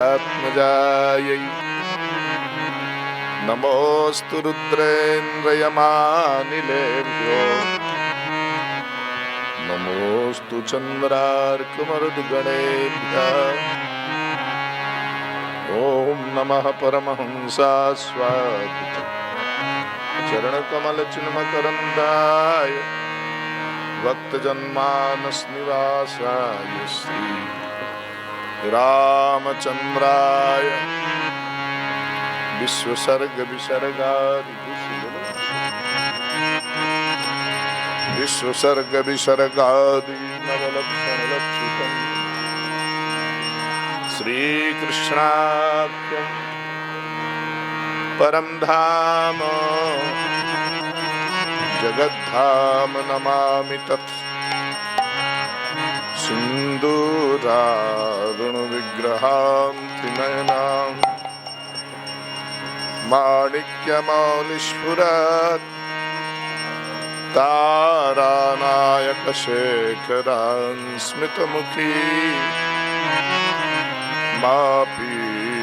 आत्मजायै नमोऽस्तु रुद्रेन्द्रयमानिलेभ्यो नमोऽस्तु चन्द्रार्कमरुद्गणेभ्यः। ॐ नमः परमहंसास्वाद चरणकमलचिन्मकरन्दाय भक्तजन्मानसनिवासाय श्री रामचंद्राय विश्वसर्ग विसर्गादि नवलक्षण लक्षितम् श्रीकृष्णाख्यं परम धाम जगद्धाम नमामि तत् सिन्दूरारुणविग्रहां त्रिनयनां माणिक्यमौलिस्फुरत् तारानायकशेखरां स्मितमुखी मापीनवक्षोरुहां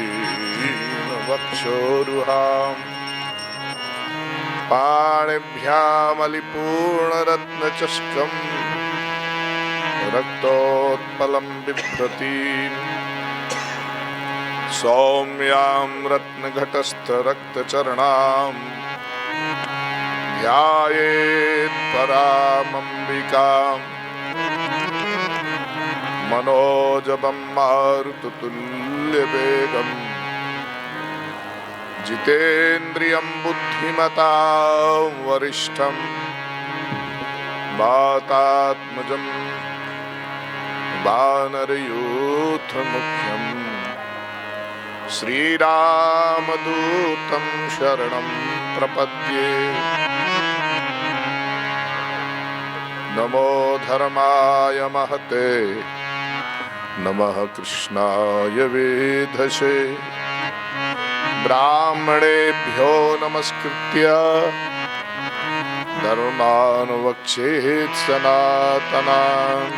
पाणिभ्यामलिपूर्णरत्नचषकम् रक्तोत्पलं बिभ्रतीं सौम्यां रत्नघटस्थरक्तचरणां ध्यायेत् परामम्बिकां मनोजवं मारुततुल्यवेगं जितेन्द्रियं बुद्धिमतां वरिष्ठं वातात्मजं वानरयूथमुख्यं श्रीरामदूतं शरणं प्रपद्ये। नमो धर्माय महते नमः कृष्णाय वेधसे ब्राह्मणेभ्यो नमस्कृत्य धर्मान् वक्ष्येत् सनातनान्।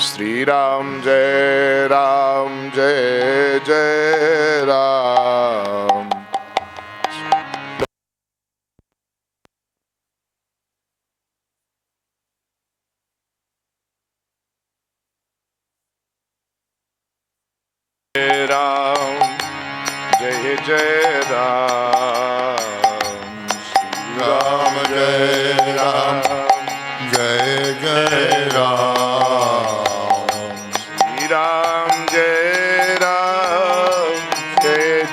श्री राम जय जय राम। जय राम जय जय राम। श्री राम जय राम जय जय राम। राम जय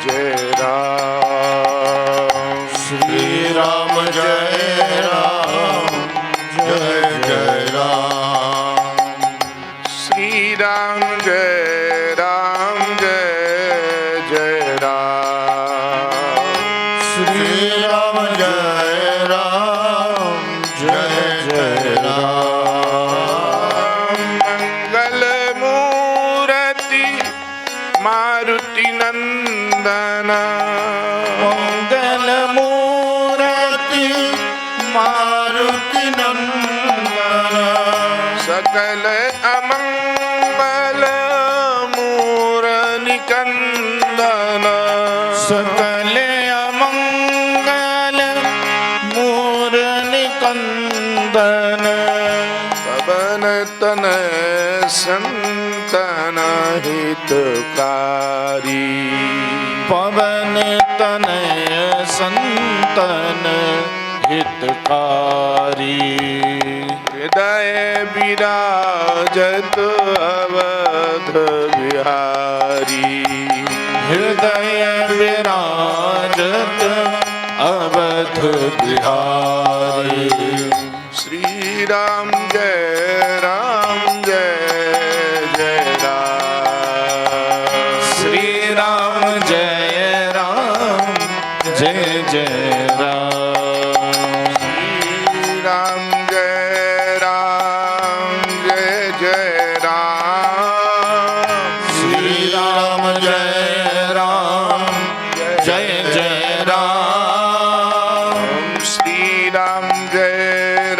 जय राम। श्री राम जय जय राम। श्री राम जय जय राम। श्री राम जय जय राम। मंगल मारुति नंदन मंगल मूर्ति मारुति नंदन सकल अमंगल मूर निकंदन सकल अमंगल मूर निकंदन पवन तन संतन हितकारी पवन तनय संतन हितकारी हृदय विराजत अवध बिहारी हृदय विराजत अवध बिहारी श्री राम जय जय राम। श्री राम जय जय राम। श्री राम जय जय राम। श्री राम जय जय राम। श्री राम जय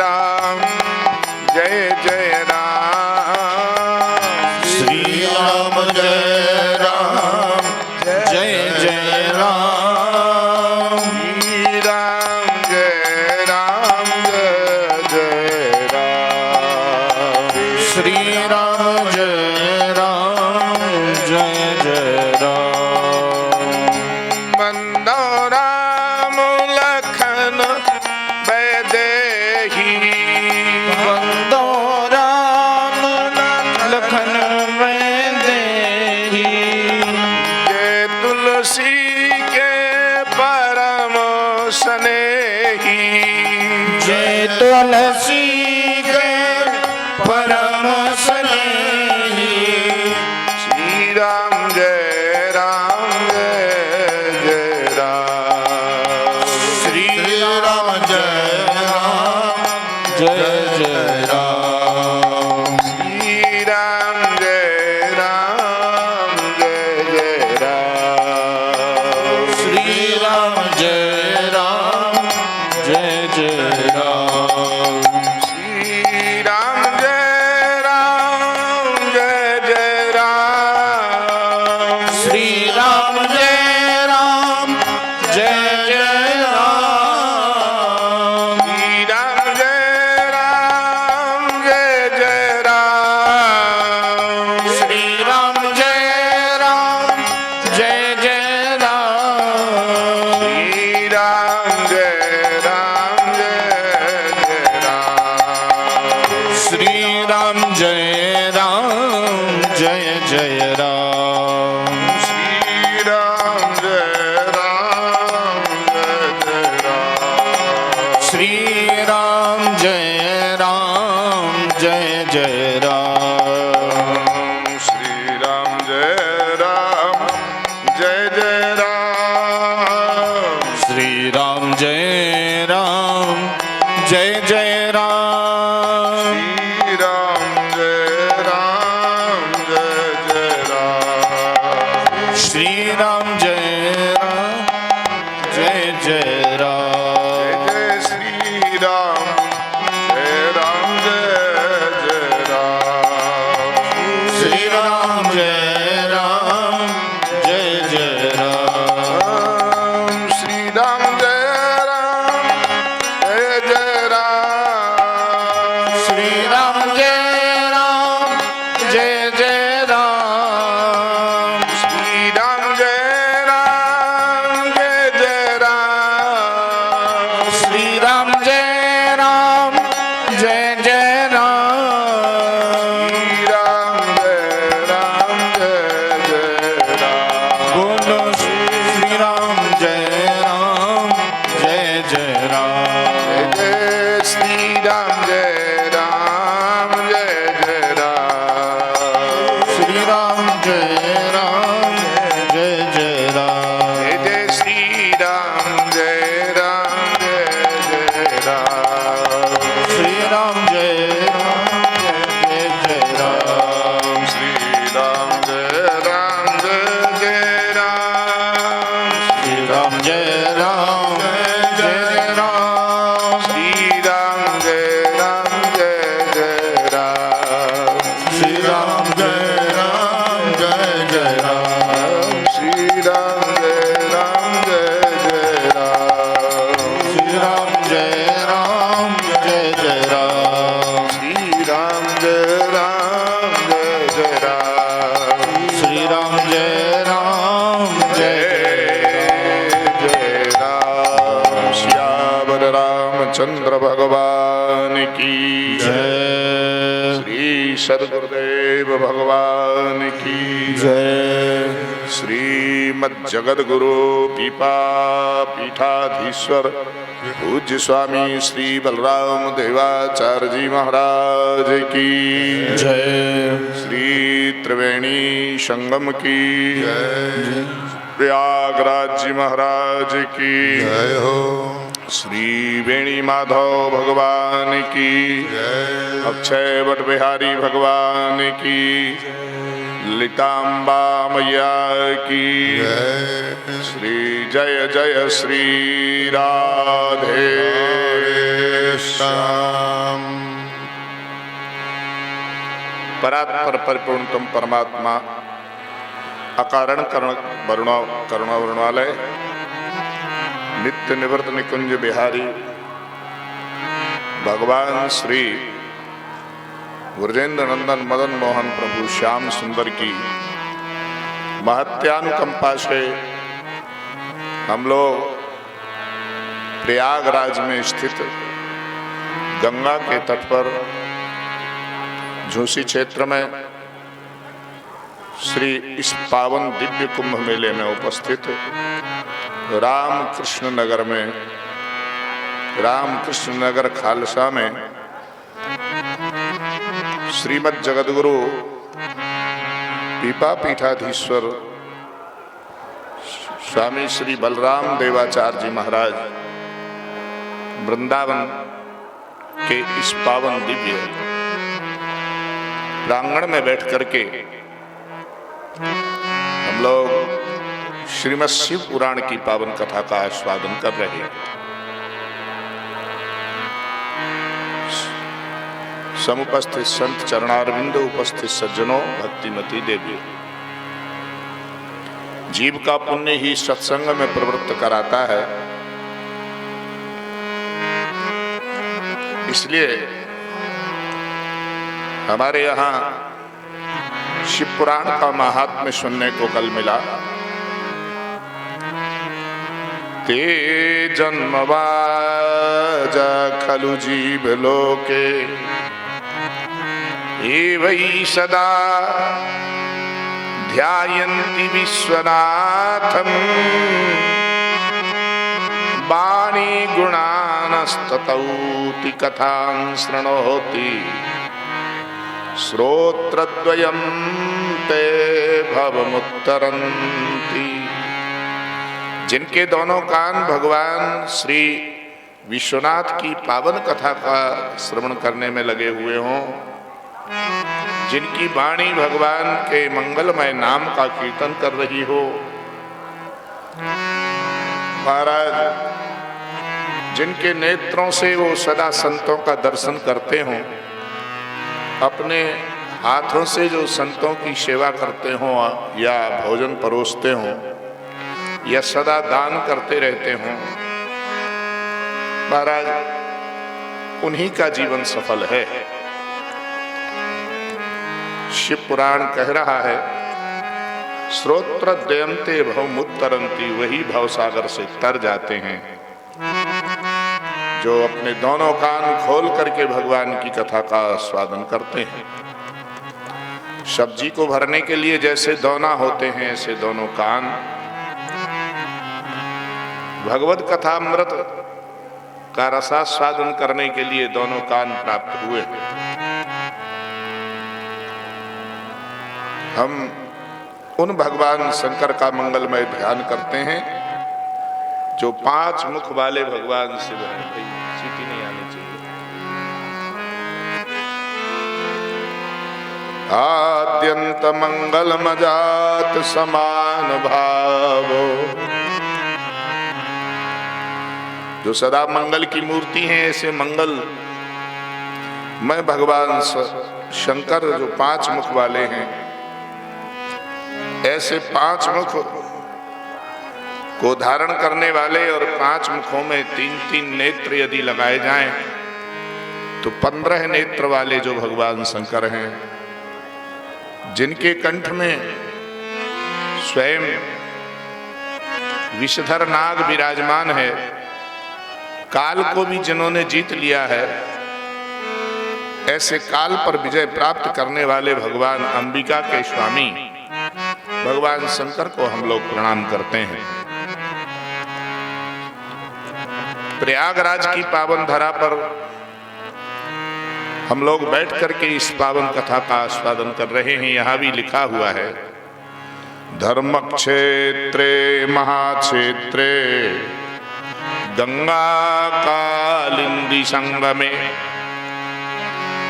बंदो राम लखन में देही जय तुलसी के परम स्नेही जय तुलसी के परम स्नेही श्री राम जय राम जय जय राम श्री राम जय राम जय जय राम श्री राम जय राम जय जय राम श्री राम जय राम जय जय राम श्री राम जय राम जय जय राम श्री राम जय राम जय जय राम श्री राम जय राम जय जय राम श्री राम जय राम जय जय राम श्री राम जय राम जय जय राम श्री राम जय राम जय जय राम श्री राम जय राम जय जय राम श्री राम जय राम जय जय राम श्री राम जय राम जय जय राम श्री राम जय राम जय जय राम श्री राम जय राम जय जय राम श्री राम जय राम जय जय राम जय श्री राम जय राम जय जय राम श्री राम जय राम जय जय राम श्री राम जय राम जय जय राम श्री राम जय राम जय जय राम श्री राम जय राम जय जय राम श्री राम जय राम जय जय राम श्री राम जय राम जय जय राम बोलो श्री राम जय राम जय जय राम जय श्री राम जय राम जय जय राम श्री राम जय राम जय जय राम जय श्री राम जय राम जय जय राम श्री राम जय राम जय जय राम श्री राम जय राम जय जय राम श्री राम जय राम जय जय राम श्री राम जय राम जय जय राम श्री राम जय राम जय जय राम श्री राम जय राम जय जय राम श्री राम जय राम जय जय राम श्री राम जय राम जय जय राम श्री राम जय राम जय जय राम श्यावर रामचंद्र भगवान की जय श्री सद्गुरुदेव भगवान की जय श्रीमद् जगद्गुरु पीपा पीठाधीश्वर पूज्य स्वामी श्री बलराम देवाचार्य जी महाराज की जय श्री त्रिवेणी संगम की प्रयागराज जी महाराज की जय हो श्री वेणी माधव भगवान की अक्षय वट बिहारी भगवान की लिताम्बा मैया की श्री जय जय श्री राधे श्याम। परात्पर परिपूर्णतम परमात्मा अकारण करुणा वर्णालय नित्य निवृत्त निकुंज बिहारी भगवान श्री ब्रजेंद्र नंदन मदन मोहन प्रभु श्याम सुंदर की महत्यानुकंपा से हम लोग प्रयागराज में स्थित गंगा के तट पर झूसी क्षेत्र में श्री इस पावन दिव्य कुंभ मेले में उपस्थित रामकृष्ण नगर में, रामकृष्ण नगर खालसा में श्रीमद् जगद्गुरु पीपा पीठाधीश्वर स्वामी श्री बलराम देवाचार्य जी महाराज वृंदावन के इस पावन दिव्य प्रांगण में बैठ करके हम लोग श्रीमद् शिव पुराण की पावन कथा का आस्वादन कर रहे हैं। समुपस्थित संत चरणारविंद, उपस्थित सज्जनों, भक्तिमती देवी, जीव का पुण्य ही सत्संग में प्रवृत्त कराता है। इसलिए हमारे यहाँ शिव पुराण का महात्म्य सुनने को कल मिला। ते जन्मवाजा खलु जीव लोके एवै सदा ध्यायन्ति विश्वनाथं वाणी गुणानस्ततौति कथां शृणोति श्रोत्रद्वयं ते भवमुत्तरन्ति। जिनके दोनों कान भगवान श्री विश्वनाथ की पावन कथा का श्रवण करने में लगे हुए हों, जिनकी वाणी भगवान के मंगलमय नाम का कीर्तन कर रही हो, महाराज जिनके नेत्रों से वो सदा संतों का दर्शन करते हों, अपने हाथों से जो संतों की सेवा करते हों या भोजन परोसते हों या सदा दान करते रहते हों, महाराज उन्हीं का जीवन सफल है। शिव पुराण कह रहा है, श्रोत्रद्वयन्ते भवमुत्तरन्ति, वही भवसागर से तर जाते हैं जो अपने दोनों कान खोल करके भगवान की कथा का आस्वादन करते हैं। सब्जी को भरने के लिए जैसे दोना होते हैं, ऐसे दोनों कान भगवत कथामृत का रसास्वादन करने के लिए दोनों कान प्राप्त हुए। हम उन भगवान शंकर का मंगलमय ध्यान करते हैं जो 5 मुख वाले भगवान शिव हैं। सीटी नहीं आनी चाहिए। आद्यंत मंगल मजात समान भावो, जो सदा मंगल की मूर्ति हैं, ऐसे मंगल मैं भगवान शंकर जो 5 मुख वाले हैं, ऐसे 5 मुख को धारण करने वाले और 5 मुखों में 3-3 नेत्र यदि लगाए जाएं तो 15 नेत्र वाले जो भगवान शंकर हैं, जिनके कंठ में स्वयं विषधर नाग विराजमान है, काल को भी जिन्होंने जीत लिया है, ऐसे काल पर विजय प्राप्त करने वाले भगवान अंबिका के स्वामी भगवान शंकर को हम लोग प्रणाम करते हैं। प्रयागराज की पावन धरा पर हम लोग बैठ करके इस पावन कथा का आस्वादन कर रहे हैं। यहाँ भी लिखा हुआ है, धर्म क्षेत्रे महाक्षेत्रे गंगा कालिंदी संगमे,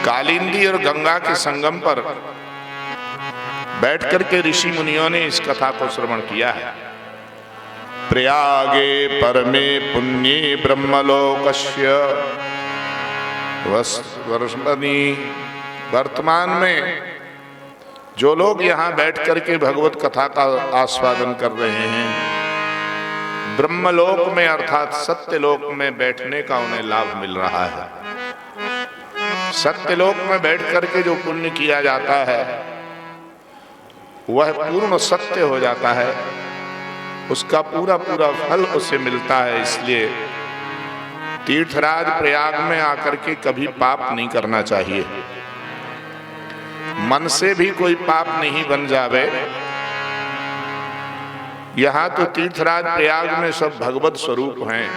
कालिंदी और गंगा के संगम पर बैठ करके ऋषि मुनियों ने इस कथा को श्रवण किया है। प्रयागे परमे पुण्ये ब्रह्मलोकस्य वर्षमणि, वर्तमान में जो लोग यहाँ बैठ करके भगवत कथा का आस्वादन कर रहे हैं, ब्रह्मलोक में अर्थात सत्यलोक में बैठने का उन्हें लाभ मिल रहा है। सत्यलोक में बैठ करके जो पुण्य किया जाता है वह पूर्ण सत्य हो जाता है, उसका पूरा पूरा फल उसे मिलता है। इसलिए तीर्थराज प्रयाग में आकर के कभी पाप नहीं करना चाहिए। मन से भी कोई पाप नहीं बन जावे। यहाँ तो तीर्थराज प्रयाग में सब भगवत स्वरूप हैं,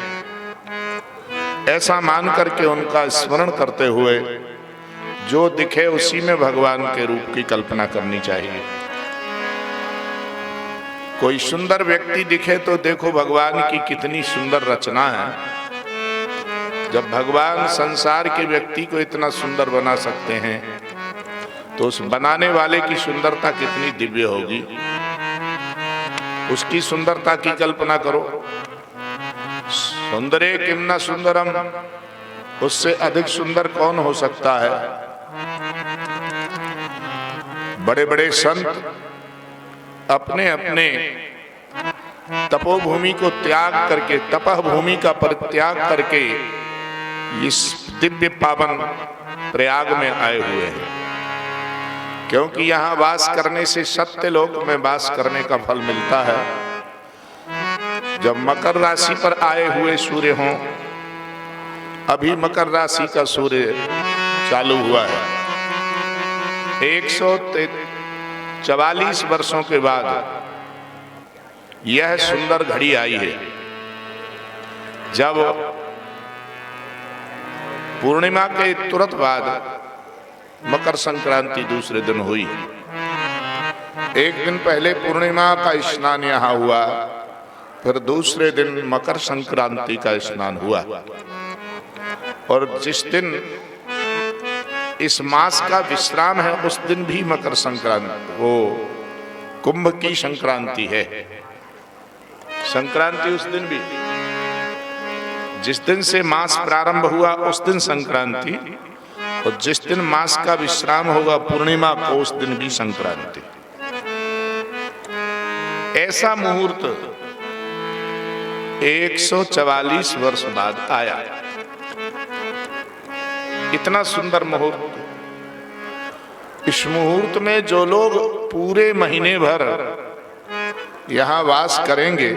ऐसा मान करके उनका स्मरण करते हुए जो दिखे उसी में भगवान के रूप की कल्पना करनी चाहिए। कोई सुंदर व्यक्ति दिखे तो देखो भगवान की कितनी सुंदर रचना है। जब भगवान संसार के व्यक्ति को इतना सुंदर बना सकते हैं तो उस बनाने वाले की सुंदरता कितनी दिव्य होगी। उसकी सुंदरता की कल्पना करो। सुंदरे किम न सुंदरम, उससे अधिक सुंदर कौन हो सकता है। बड़े बड़े संत अपने अपने तपोभूमि को त्याग करके, तपह भूमि का परित्याग करके इस दिव्य पावन प्रयाग में आए हुए हैं, क्योंकि यहाँ वास करने से सत्य लोक में वास करने का फल मिलता है। जब मकर राशि पर आए हुए सूर्य हों, अभी मकर राशि का सूर्य चालू हुआ है, 144 वर्षों के बाद यह सुंदर घड़ी आई है, जब पूर्णिमा के तुरंत बाद मकर संक्रांति दूसरे दिन हुई। एक दिन पहले पूर्णिमा का स्नान यहाँ हुआ, फिर दूसरे दिन मकर संक्रांति का स्नान हुआ। और जिस दिन इस मास का विश्राम है उस दिन भी मकर संक्रांति, वो कुंभ की संक्रांति है। संक्रांति उस दिन भी, जिस दिन से मास प्रारंभ हुआ उस दिन संक्रांति, और जिस दिन मास का विश्राम होगा पूर्णिमा को उस दिन भी संक्रांति। ऐसा मुहूर्त 144 वर्ष बाद आया। इतना सुंदर मुहूर्त। इस मुहूर्त में जो लोग पूरे महीने भर यहाँ वास करेंगे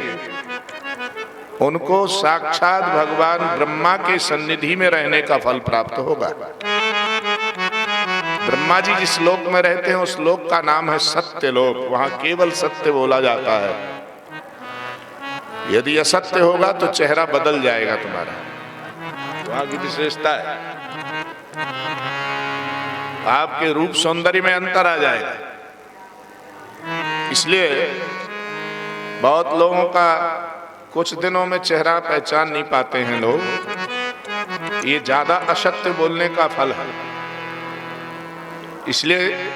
उनको साक्षात भगवान ब्रह्मा के सन्निधि में रहने का फल प्राप्त होगा। ब्रह्मा जी जिस लोक में रहते हैं उस लोक का नाम है सत्य लोक। वहां केवल सत्य बोला जाता है। यदि असत्य होगा तो चेहरा बदल जाएगा तुम्हारा। वहां की विशेषता है, आपके रूप सौंदर्य में अंतर आ जाएगा। इसलिए बहुत लोगों का कुछ दिनों में चेहरा पहचान नहीं पाते हैं लोग। ये ज्यादा असत्य बोलने का फल है। इसलिए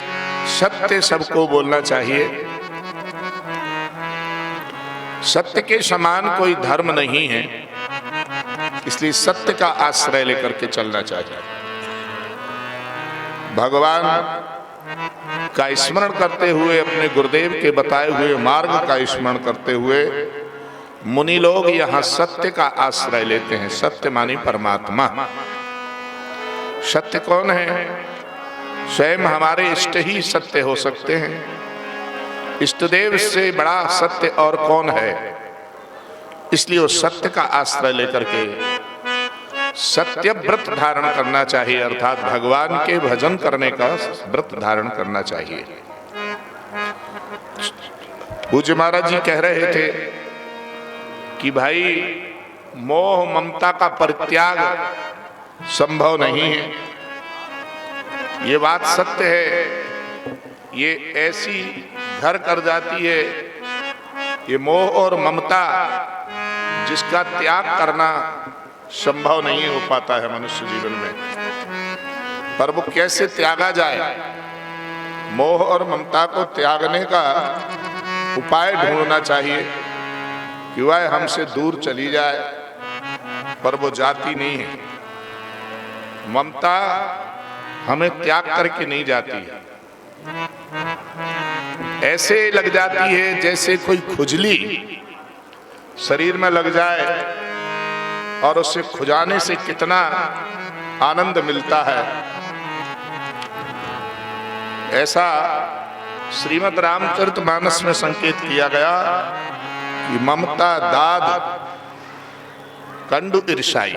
सत्य सबको बोलना चाहिए। सत्य के समान कोई धर्म नहीं है, इसलिए सत्य का आश्रय लेकर के चलना चाहिए। भगवान का स्मरण करते हुए, अपने गुरुदेव के बताए हुए मार्ग का स्मरण करते हुए मुनि लोग यहाँ सत्य का आश्रय लेते हैं। सत्य मानी परमात्मा। सत्य कौन है? स्वयं हमारे इष्ट ही सत्य हो सकते हैं। इष्टदेव से बड़ा सत्य और कौन है? इसलिए वो सत्य का आश्रय लेकर के सत्य व्रत धारण करना चाहिए, अर्थात भगवान के भजन करने का व्रत धारण करना चाहिए। पूज्य महाराज जी कह रहे थे कि भाई मोह ममता का परित्याग संभव नहीं है। ये बात सत्य है। ये ऐसी घर कर जाती है, ये मोह और ममता जिसका त्याग करना संभव नहीं हो पाता है मनुष्य जीवन में। पर वो कैसे त्यागा जाए? मोह और ममता को त्यागने का उपाय ढूंढना चाहिए कि वह हमसे दूर चली जाए, पर वो जाती नहीं है। ममता हमें त्याग करके नहीं जाती है। ऐसे लग जाती है जैसे कोई खुजली शरीर में लग जाए और उससे खुजाने से कितना आनंद मिलता है। ऐसा श्रीमद् रामचरितमानस में संकेत किया गया कि ममता दाद कंडु ईर्षाई।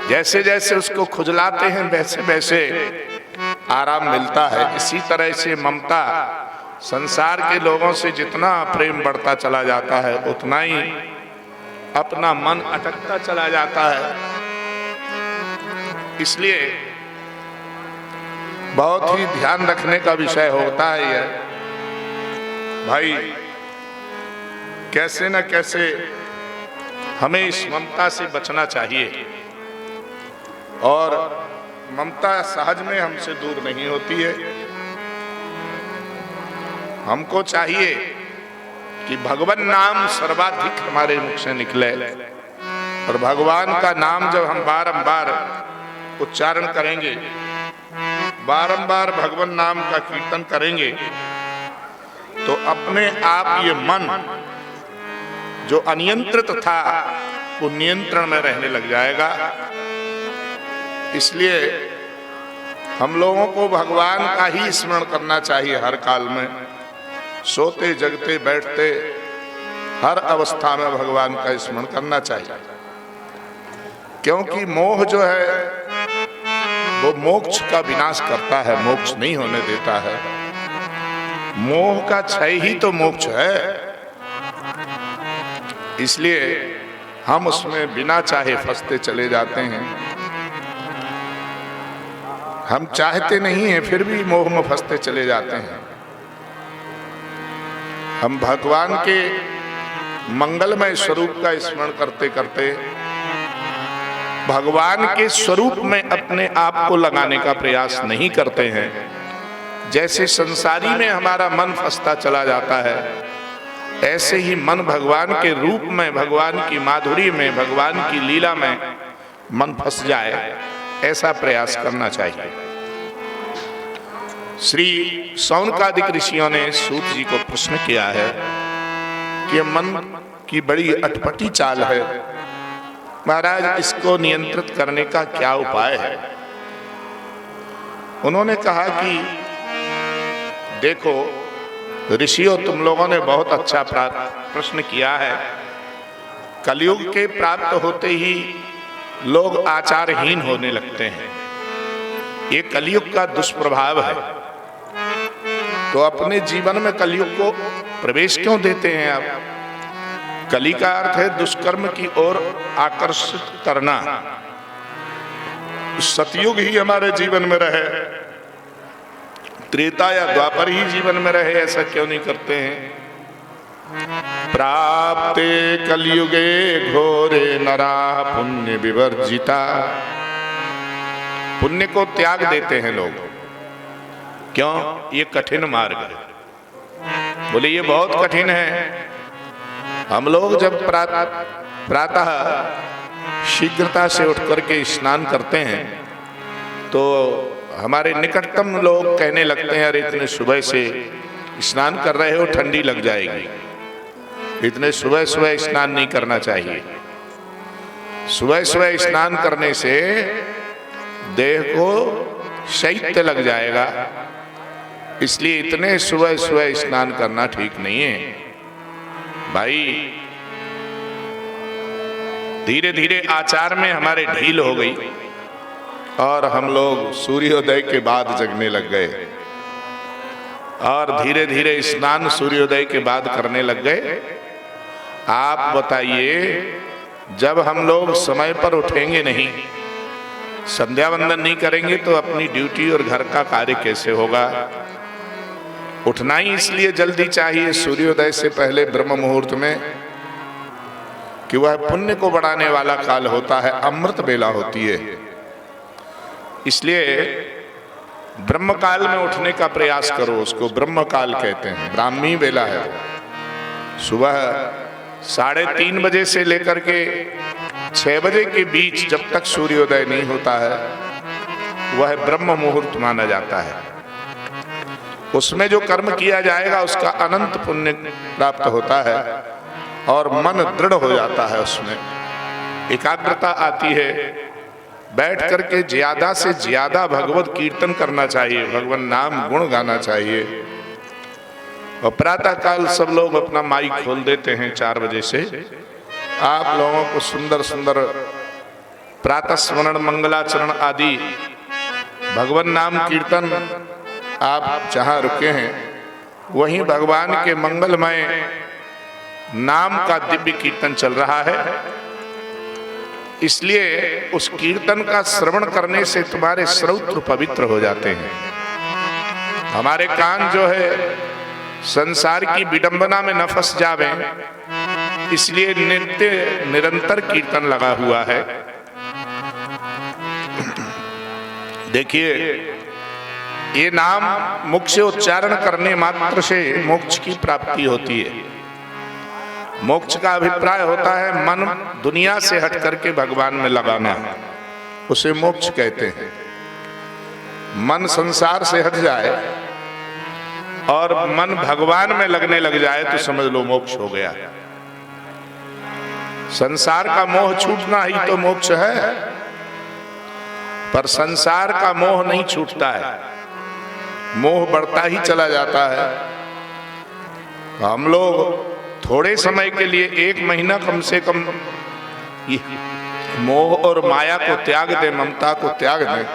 जैसे जैसे उसको खुजलाते हैं वैसे वैसे आराम मिलता है। इसी तरह से ममता, संसार के लोगों से जितना प्रेम बढ़ता चला जाता है उतना ही अपना मन अटकता चला जाता है। इसलिए बहुत ही ध्यान रखने का विषय होता है यह भाई, कैसे न कैसे हमें इस ममता से बचना चाहिए। और ममता सहज में हमसे दूर नहीं होती है। हमको चाहिए कि भगवान नाम सर्वाधिक हमारे मुख से निकले, और भगवान का नाम जब हम बारंबार उच्चारण करेंगे, बारंबार भगवान नाम का कीर्तन करेंगे, तो अपने आप ये मन जो अनियंत्रित था वो नियंत्रण में रहने लग जाएगा। इसलिए हम लोगों को भगवान का ही स्मरण करना चाहिए हर काल में, सोते जगते बैठते हर अवस्था में भगवान का स्मरण करना चाहिए। क्योंकि मोह जो है वो मोक्ष का विनाश करता है, मोक्ष नहीं होने देता है। मोह का क्षय ही तो मोक्ष है। इसलिए हम उसमें बिना चाहे फंसते चले जाते हैं। हम चाहते नहीं हैं फिर भी मोह में फंसते चले जाते हैं। हम भगवान के मंगलमय स्वरूप का स्मरण करते करते भगवान के स्वरूप में अपने आप को लगाने का प्रयास नहीं करते हैं। जैसे संसारी में हमारा मन फंसता चला जाता है, ऐसे ही मन भगवान के रूप में, भगवान की माधुरी में, भगवान की लीला में मन फंस जाए, ऐसा प्रयास करना चाहिए। श्री शौनकादिक ऋषियों ने सूत जी को प्रश्न किया है कि मन की बड़ी अटपटी चाल है, महाराज इसको नियंत्रित करने का क्या उपाय है। उन्होंने कहा कि देखो ऋषियों, तुम लोगों ने बहुत अच्छा प्रश्न किया है। कलयुग के प्राप्त होते ही लोग आचारहीन होने लगते हैं। ये कलयुग का दुष्प्रभाव है। तो अपने जीवन में कलयुग को प्रवेश क्यों देते हैं आप? कली का अर्थ है दुष्कर्म की ओर आकर्षित करना। सतयुग ही हमारे जीवन में रहे, त्रेता या द्वापर ही जीवन में रहे, ऐसा क्यों नहीं करते हैं? प्राप्ते कलयुगे घोरे नरा पुण्य विवर्जिता। पुण्य को त्याग देते हैं लोग। क्यों? ये कठिन मार्ग है। बोले ये बहुत कठिन है। हम लोग जब प्रातः शीघ्रता से उठ करके स्नान करते हैं तो हमारे निकटतम लोग कहने लगते हैं, अरे इतने सुबह से स्नान कर रहे हो, ठंडी लग जाएगी, इतने सुबह सुबह स्नान नहीं करना चाहिए। सुबह सुबह स्नान करने से देह को शैत्य लग जाएगा, इसलिए इतने सुबह सुबह स्नान करना ठीक नहीं है। भाई धीरे धीरे आचार में हमारे ढील हो गई और हम लोग सूर्योदय के बाद जगने लग गए, और धीरे धीरे स्नान सूर्योदय के बाद करने लग गए। आप बताइए, जब हम लोग समय पर उठेंगे नहीं, संध्या वंदन नहीं करेंगे तो अपनी ड्यूटी और घर का कार्य कैसे होगा? उठना ही इसलिए जल्दी चाहिए सूर्योदय से पहले ब्रह्म मुहूर्त में कि वह पुण्य को बढ़ाने वाला काल होता है, अमृत बेला होती है। इसलिए ब्रह्म काल में उठने का प्रयास करो। उसको ब्रह्म काल कहते हैं, ब्राह्मी बेला है। सुबह 3:30 बजे से लेकर के 6 बजे के बीच जब तक सूर्योदय नहीं होता है वह ब्रह्म मुहूर्त माना जाता है। उसमें जो कर्म किया जाएगा उसका अनंत पुण्य प्राप्त होता है और मन दृढ़ हो जाता है। उसमें एकाग्रता आती है। बैठ करके ज्यादा से ज्यादा भगवत कीर्तन करना चाहिए, भगवान नाम गुण गाना चाहिए। और प्रातः काल सब लोग अपना माइक खोल देते हैं 4 बजे से। आप लोगों को सुंदर सुंदर प्रातः स्मरण मंगलाचरण आदि भगवान नाम कीर्तन आप जहां रुके हैं वहीं भगवान के मंगलमय नाम का दिव्य कीर्तन चल रहा है। इसलिए उस कीर्तन का श्रवण करने से तुम्हारे श्रोत्र पवित्र हो जाते हैं। हमारे कान जो है संसार की विडंबना में न फंस जावे, इसलिए नित्य निरंतर कीर्तन लगा हुआ है। देखिए, ये नाम मुख से उच्चारण करने मात्र से मोक्ष की प्राप्ति होती है। मोक्ष का अभिप्राय होता है मन दुनिया से हट करके भगवान में लगाना, उसे मोक्ष कहते हैं। मन संसार से हट जाए और मन भगवान में लगने लग जाए तो समझ लो मोक्ष हो गया। संसार का मोह छूटना ही तो मोक्ष है, पर संसार का मोह नहीं छूटता है, मोह बढ़ता ही चला जाता है। हम लोग थोड़े समय के लिए 1 महीना कम से कम मोह और माया को त्याग दें, ममता को त्याग दें,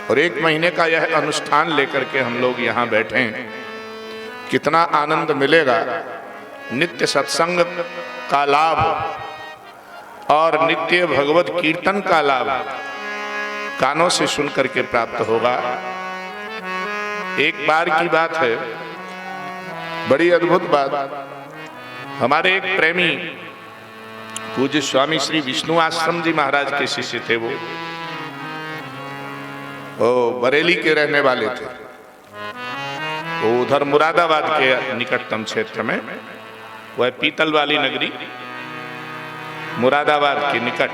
और 1 महीने का यह अनुष्ठान लेकर के हम लोग यहाँ बैठे हैं, कितना आनंद मिलेगा। नित्य सत्संग का लाभ और नित्य भगवत कीर्तन का लाभ कानों से सुन करके प्राप्त होगा। एक बार की बात है, बड़ी अद्भुत बात। हमारे एक प्रेमी पूज्य स्वामी श्री विष्णु आश्रम जी महाराज के शिष्य थे। वो बरेली के रहने वाले थे। वो उधर मुरादाबाद के निकटतम क्षेत्र में, वह पीतल वाली नगरी मुरादाबाद के निकट,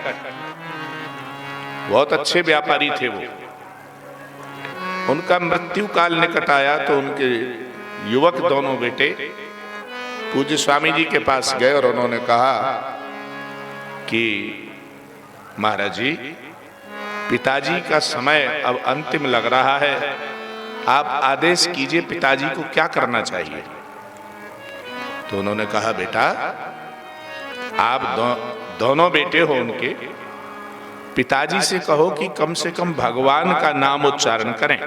बहुत अच्छे व्यापारी थे वो। उनका मृत्यु काल निकट आया तो उनके युवक दोनों बेटे पूज्य स्वामी जी के पास गए और उन्होंने कहा कि महाराज जी, पिताजी का समय अब अंतिम लग रहा है, आप आदेश कीजिए, पिताजी को क्या करना चाहिए। तो उन्होंने कहा, बेटा आप दोनों बेटे हो उनके, पिताजी से कहो कि कम से कम भगवान का नाम उच्चारण करें।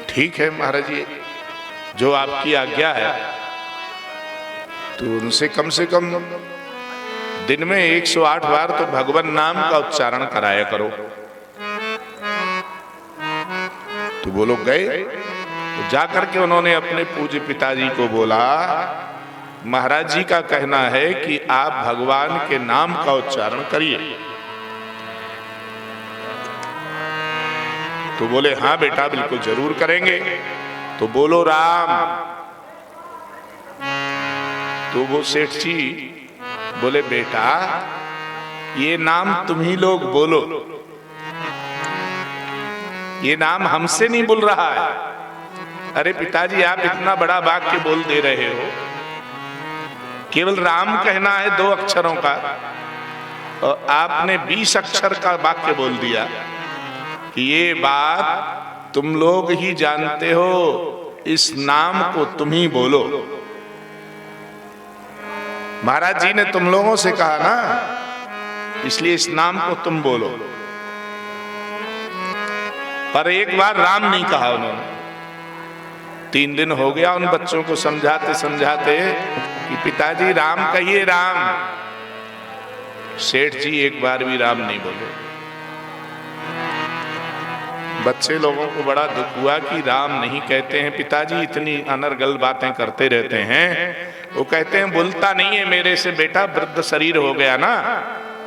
ठीक है महाराज जी, जो आपकी आज्ञा है। तो उनसे कम से कम दिन में 108 बार तो भगवान नाम का उच्चारण कराया करो। तो वो लोग गए, तो जाकर के उन्होंने अपने पूज्य पिताजी को बोला, महाराज जी का कहना है कि आप भगवान के नाम का उच्चारण करिए। तो बोले, हाँ बेटा बिल्कुल जरूर करेंगे। तो बोलो राम। तो वो सेठ जी बोले, बेटा ये नाम तुम ही लोग बोलो, ये नाम हमसे नहीं बोल रहा है। अरे पिताजी, आप इतना बड़ा वाक्य बोल दे रहे हो, केवल राम कहना है 2 अक्षरों का, और आपने 20 अक्षर का वाक्य बोल दिया कि ये बात तुम लोग ही जानते हो, इस नाम को तुम ही बोलो। महाराज जी ने तुम लोगों से कहा ना, इसलिए इस नाम को तुम बोलो। पर एक बार राम नहीं कहा उन्होंने। 3 दिन हो गया उन बच्चों को समझाते समझाते कि पिताजी राम कहिए, राम। सेठ जी एक बार भी राम नहीं बोले। बच्चे लोगों को बड़ा दुख हुआ कि राम नहीं कहते हैं, पिताजी इतनी अनर्गल बातें करते रहते हैं। वो कहते हैं, बोलता नहीं है मेरे से बेटा, वृद्ध शरीर हो गया ना,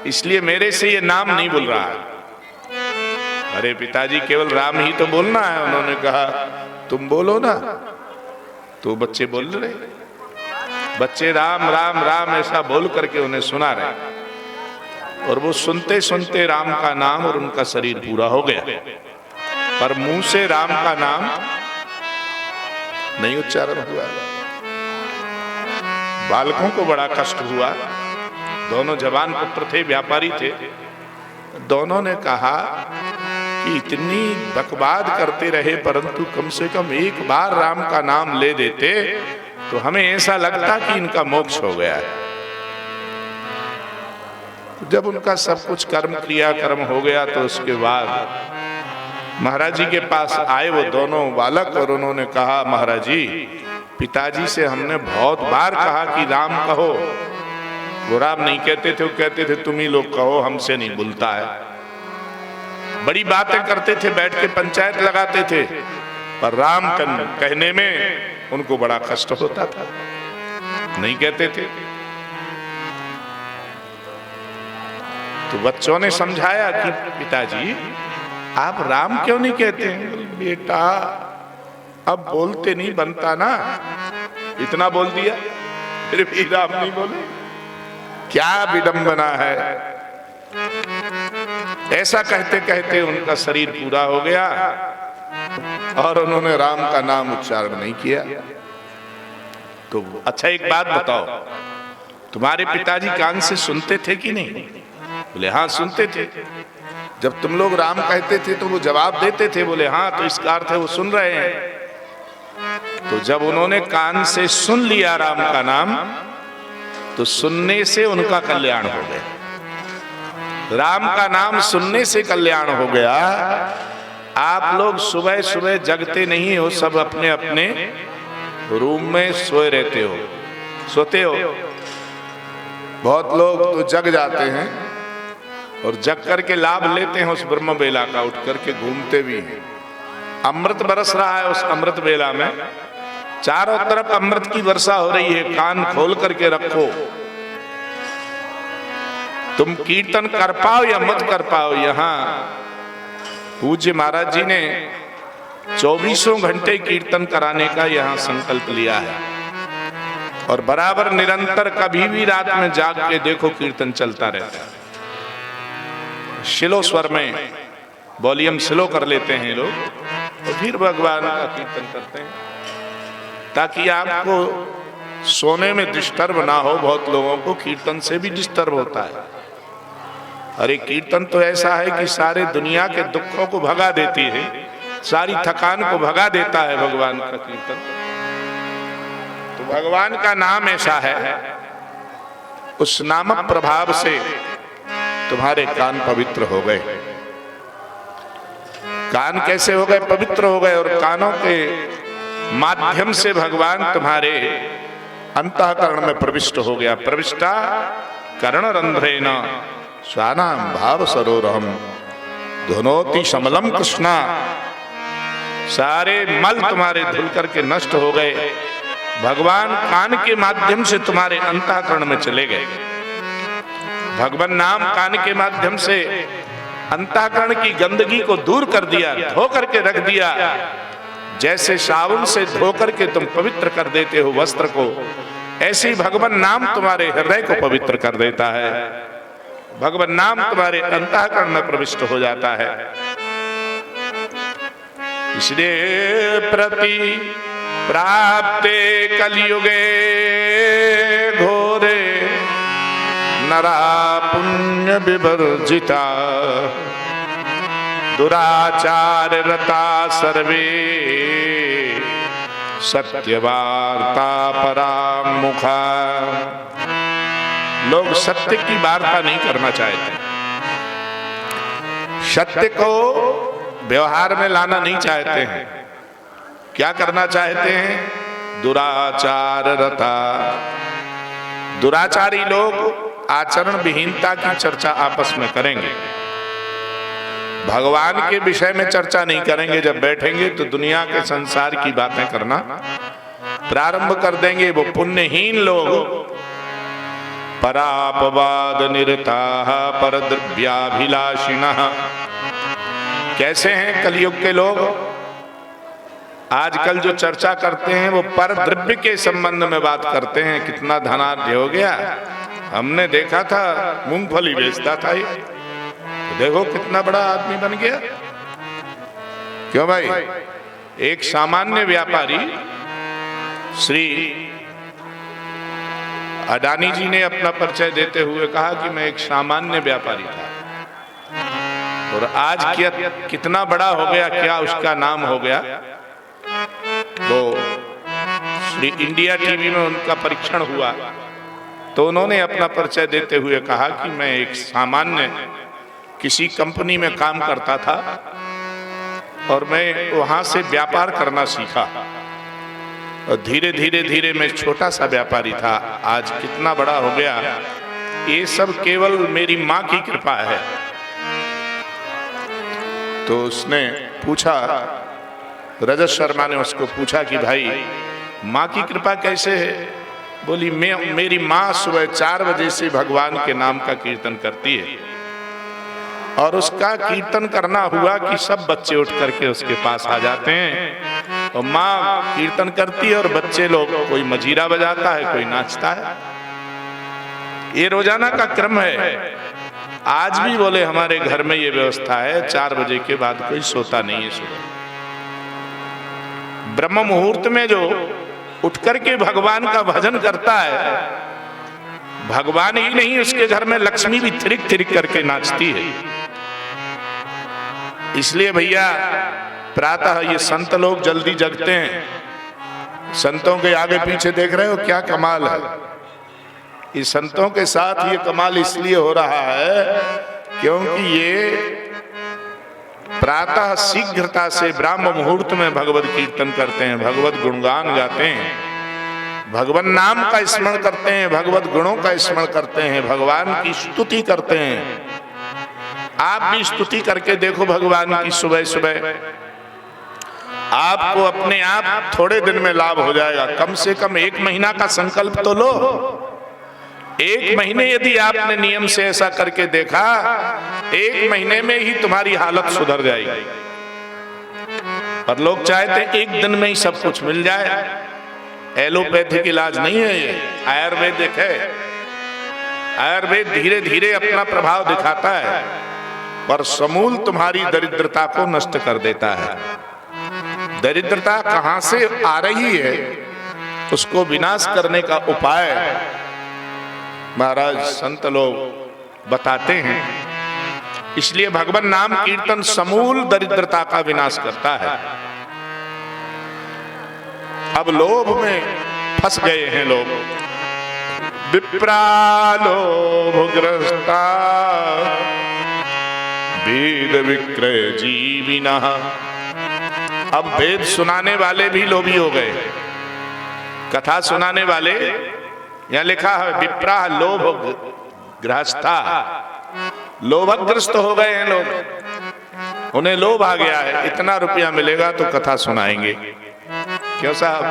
इसलिए मेरे से ये नाम नहीं बोल रहा है। अरे पिताजी, केवल राम ही तो बोलना है। उन्होंने कहा, तुम बोलो ना। तो बच्चे बोल रहे, बच्चे राम राम राम ऐसा बोल करके उन्हें सुना रहे, और वो सुनते सुनते राम का नाम और उनका शरीर पूरा हो गया, पर मुंह से राम का नाम नहीं उच्चारण हुआ। बालकों को बड़ा कष्ट हुआ। दोनों जवान पुत्र थे, व्यापारी थे। दोनों ने कहा कि इतनी बकवाद करते रहे, परंतु कम से कम एक बार राम का नाम ले देते तो हमें ऐसा लगता कि इनका मोक्ष हो गया है। जब उनका सब कुछ कर्म क्रियाकर्म हो गया तो उसके बाद महाराज जी के पास आए वो दोनों बालक और उन्होंने कहा, महाराज जी पिताजी से हमने बहुत बार कहा कि राम कहो, वो राम नहीं कहते थे, वो कहते थे तुम ही लोग कहो, हमसे नहीं बोलता है। बड़ी बातें करते थे, बैठ के पंचायत लगाते थे, पर राम कहने में उनको बड़ा कष्ट होता था, नहीं कहते थे। तो बच्चों ने समझाया कि पिताजी आप राम क्यों नहीं कहते हैं? बेटा अब बोलते नहीं बनता ना, इतना बोल दिया फिर भी राम नहीं बोले, क्या विडंबना है। ऐसा कहते कहते उनका शरीर पूरा हो गया और उन्होंने राम का नाम उच्चारण नहीं किया। तो अच्छा एक बात बताओ, तुम्हारे पिताजी कान से सुनते थे कि नहीं? बोले हाँ सुनते थे। जब तुम लोग राम कहते थे तो वो जवाब देते थे? बोले हाँ। तो इसका अर्थ है वो सुन रहे हैं। तो जब उन्होंने कान से सुन लिया राम का नाम, तो सुनने से उनका कल्याण हो गया। राम का नाम सुनने से कल्याण हो गया। आप लोग सुबह सुबह जगते नहीं हो, सब अपने अपने रूम में सोए रहते हो, सोते हो। बहुत लोग तो जग जाते हैं और जग करके लाभ लेते हैं उस ब्रह्म बेला का, उठ करके घूमते भी हैं। अमृत बरस रहा है, उस अमृत बेला में चारों तरफ अमृत की वर्षा हो रही है। कान खोल करके रखो, तुम कीर्तन कर पाओ या मत कर पाओ। यहाँ पूज्य महाराज जी ने 24 घंटे कीर्तन कराने का यहाँ संकल्प लिया है और बराबर निरंतर कभी भी रात में जाग के देखो कीर्तन चलता रहता है। शिलो स्वर में वॉल्यूम स्लो कर लेते हैं लोग और फिर भगवान का कीर्तन करते हैं ताकि आपको सोने में डिस्टर्ब ना हो। बहुत लोगों को कीर्तन से भी डिस्टर्ब होता है। अरे कीर्तन तो ऐसा है कि सारे दुनिया के दुखों को भगा देती है, सारी थकान को भगा देता है भगवान का कीर्तन। तो भगवान का नाम ऐसा है, उस नामक प्रभाव से तुम्हारे कान पवित्र हो गए। कान कैसे हो गए? पवित्र हो गए। और कानों के माध्यम से भगवान तुम्हारे अंतःकरण में प्रविष्ट हो गया। प्रविष्टा कर्ण रंध्रेण स्वानाम भाव सरोरहम धुनोति समलम कृष्णा। सारे मल तुम्हारे धुल करके नष्ट हो गए। भगवान कान के माध्यम से तुम्हारे अंतःकरण में चले गए। भगवान नाम कान के माध्यम से अंतःकरण की गंदगी को दूर कर दिया, धो करके रख दिया। जैसे साबुन से धो करके तुम पवित्र कर देते हो वस्त्र को, ऐसे ही भगवान नाम तुम्हारे हृदय को पवित्र कर देता है। भगवान नाम तुम्हारे अंतःकरण में प्रविष्ट हो जाता है। इसलिए प्रति प्राप्ते कलियुगे घोरे नरा पुण्य विवर्जिता दुराचार रता सर्वे सत्यवार्ता परामुखा। लोग सत्य की वार्ता नहीं करना चाहते, सत्य को व्यवहार में लाना नहीं चाहते हैं। क्या करना चाहते हैं? दुराचार रता। दुराचारी लोग आचरण विहीनता की चर्चा आपस में करेंगे, भगवान के विषय में चर्चा नहीं करेंगे। जब बैठेंगे तो दुनिया के संसार की बातें करना प्रारंभ कर देंगे। वो पुण्यहीन लोग परापवाद निरताः परद्रव्याभिलाषिणः। कैसे हैं कलयुग के लोग? आजकल जो चर्चा करते हैं वो पर द्रव्य के संबंध में बात करते हैं। कितना धनाढ्य हो गया, हमने देखा था मूंगफली बेचता था ये, तो देखो कितना बड़ा आदमी बन गया। क्यों भाई? एक सामान्य व्यापारी श्री अडानी जी ने अपना परिचय देते हुए कहा कि मैं एक सामान्य व्यापारी था, और आज क्या कितना बड़ा हो गया, क्या उसका नाम हो गया। वो श्री इंडिया टीवी में उनका परीक्षण हुआ तो उन्होंने अपना परिचय देते हुए कहा कि मैं एक सामान्य किसी कंपनी में काम करता था और मैं वहां से व्यापार करना सीखा और धीरे धीरे धीरे मैं छोटा सा व्यापारी था, आज कितना बड़ा हो गया, ये सब केवल मेरी माँ की कृपा है। तो उसने पूछा, रजत शर्मा ने उसको पूछा कि भाई माँ की कृपा कैसे है? बोली मेरी माँ सुबह 4 बजे से भगवान के नाम का कीर्तन करती है और उसका कीर्तन करना हुआ कि सब बच्चे उठ करके उसके पास आ जाते हैं और माँ कीर्तन करती है और बच्चे लोग, कोई मजीरा बजाता है, कोई नाचता है। ये रोजाना का क्रम है। आज भी बोले हमारे घर में ये व्यवस्था है, 4 बजे के बाद कोई सोता नहीं है। सुबह ब्रह्म मुहूर्त में जो उठ करके भगवान का भजन करता है, भगवान ही नहीं उसके घर में लक्ष्मी भी थिरिक थिरिक करके नाचती है। इसलिए भैया प्रातः ये संत लोग जल्दी जगते हैं। संतों के आगे पीछे देख रहे हो क्या कमाल है। इस संतों के साथ ये कमाल इसलिए हो रहा है क्योंकि ये प्रातः शीघ्रता से ब्राह्म मुहूर्त में भगवत कीर्तन करते हैं, भगवत गुणगान गाते हैं, भगवान नाम का स्मरण करते हैं, भगवत गुणों का स्मरण करते हैं, भगवान की स्तुति करते हैं। आप भी स्तुति करके देखो भगवान की सुबह सुबह, आपको अपने आप थोड़े दिन में लाभ हो जाएगा। कम से कम 1 महीना का संकल्प तो लो। 1 महीने यदि आपने नियम से ऐसा करके देखा, 1 महीने में ही तुम्हारी हालत सुधर जाएगी। पर लोग चाहते 1 दिन में ही सब कुछ मिल जाए। एलोपैथिक इलाज नहीं है ये, आयुर्वेदिक है। आयुर्वेद धीरे धीरे अपना प्रभाव दिखाता है पर समूल तुम्हारी दरिद्रता को नष्ट कर देता है। दरिद्रता कहां से आ रही है उसको विनाश करने का उपाय महाराज संत लोग बताते हैं। इसलिए भगवान नाम कीर्तन समूल दरिद्रता का विनाश करता है। अब लोभ में फंस गए हैं लोग। विप्रा लोभग्रस्ता वेद विक्रय जीविना। अब वेद सुनाने वाले भी लोभी हो गए। कथा सुनाने वाले, यहां लिखा है विप्रा लोभ ग्रस्ता, लोभग्रस्त हो गए हैं लोग। उन्हें लोभ आ गया है, इतना रुपया मिलेगा तो कथा सुनाएंगे। क्यों साहब,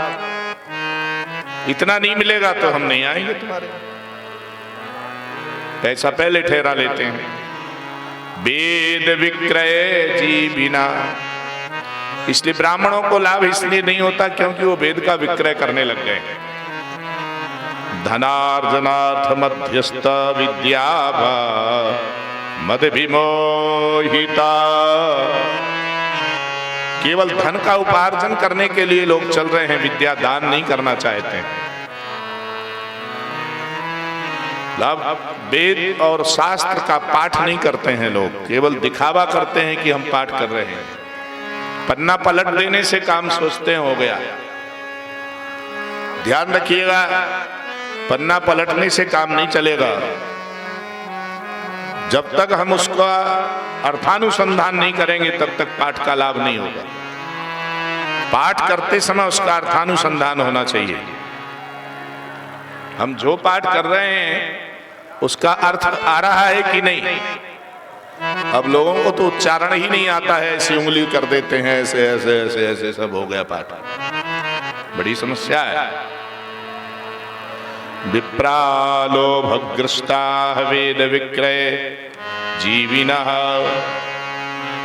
इतना नहीं मिलेगा तो हम नहीं आएंगे तुम्हारे। पैसा पहले ठहरा लेते हैं। वेद विक्रय जीविना। इसलिए ब्राह्मणों को लाभ इसलिए नहीं होता क्योंकि वो वेद का विक्रय करने लग गए। धनार्जनार्थ मध्यस्थ विद्या मद विमोहिता। केवल धन का उपार्जन करने के लिए लोग चल रहे हैं, विद्या दान नहीं करना चाहते हैं। वेद और शास्त्र का पाठ नहीं करते हैं लोग, केवल दिखावा करते हैं कि हम पाठ कर रहे हैं। पन्ना पलट देने से काम सोचते हैं हो गया। ध्यान रखिएगा, पन्ना पलटने से काम नहीं चलेगा। जब तक हम उसका अर्थानुसंधान नहीं करेंगे तब तक पाठ का लाभ नहीं होगा। पाठ करते समय उसका अर्थानुसंधान होना चाहिए। हम जो पाठ कर रहे हैं उसका अर्थ आ रहा है कि नहीं। अब लोगों को तो उच्चारण ही नहीं आता है, ऐसी उंगली कर देते हैं, ऐसे ऐसे ऐसे ऐसे सब हो गया पाठ। बड़ी समस्या है। विप्रा लोभग्रस्ता वेद विक्रय जीविनः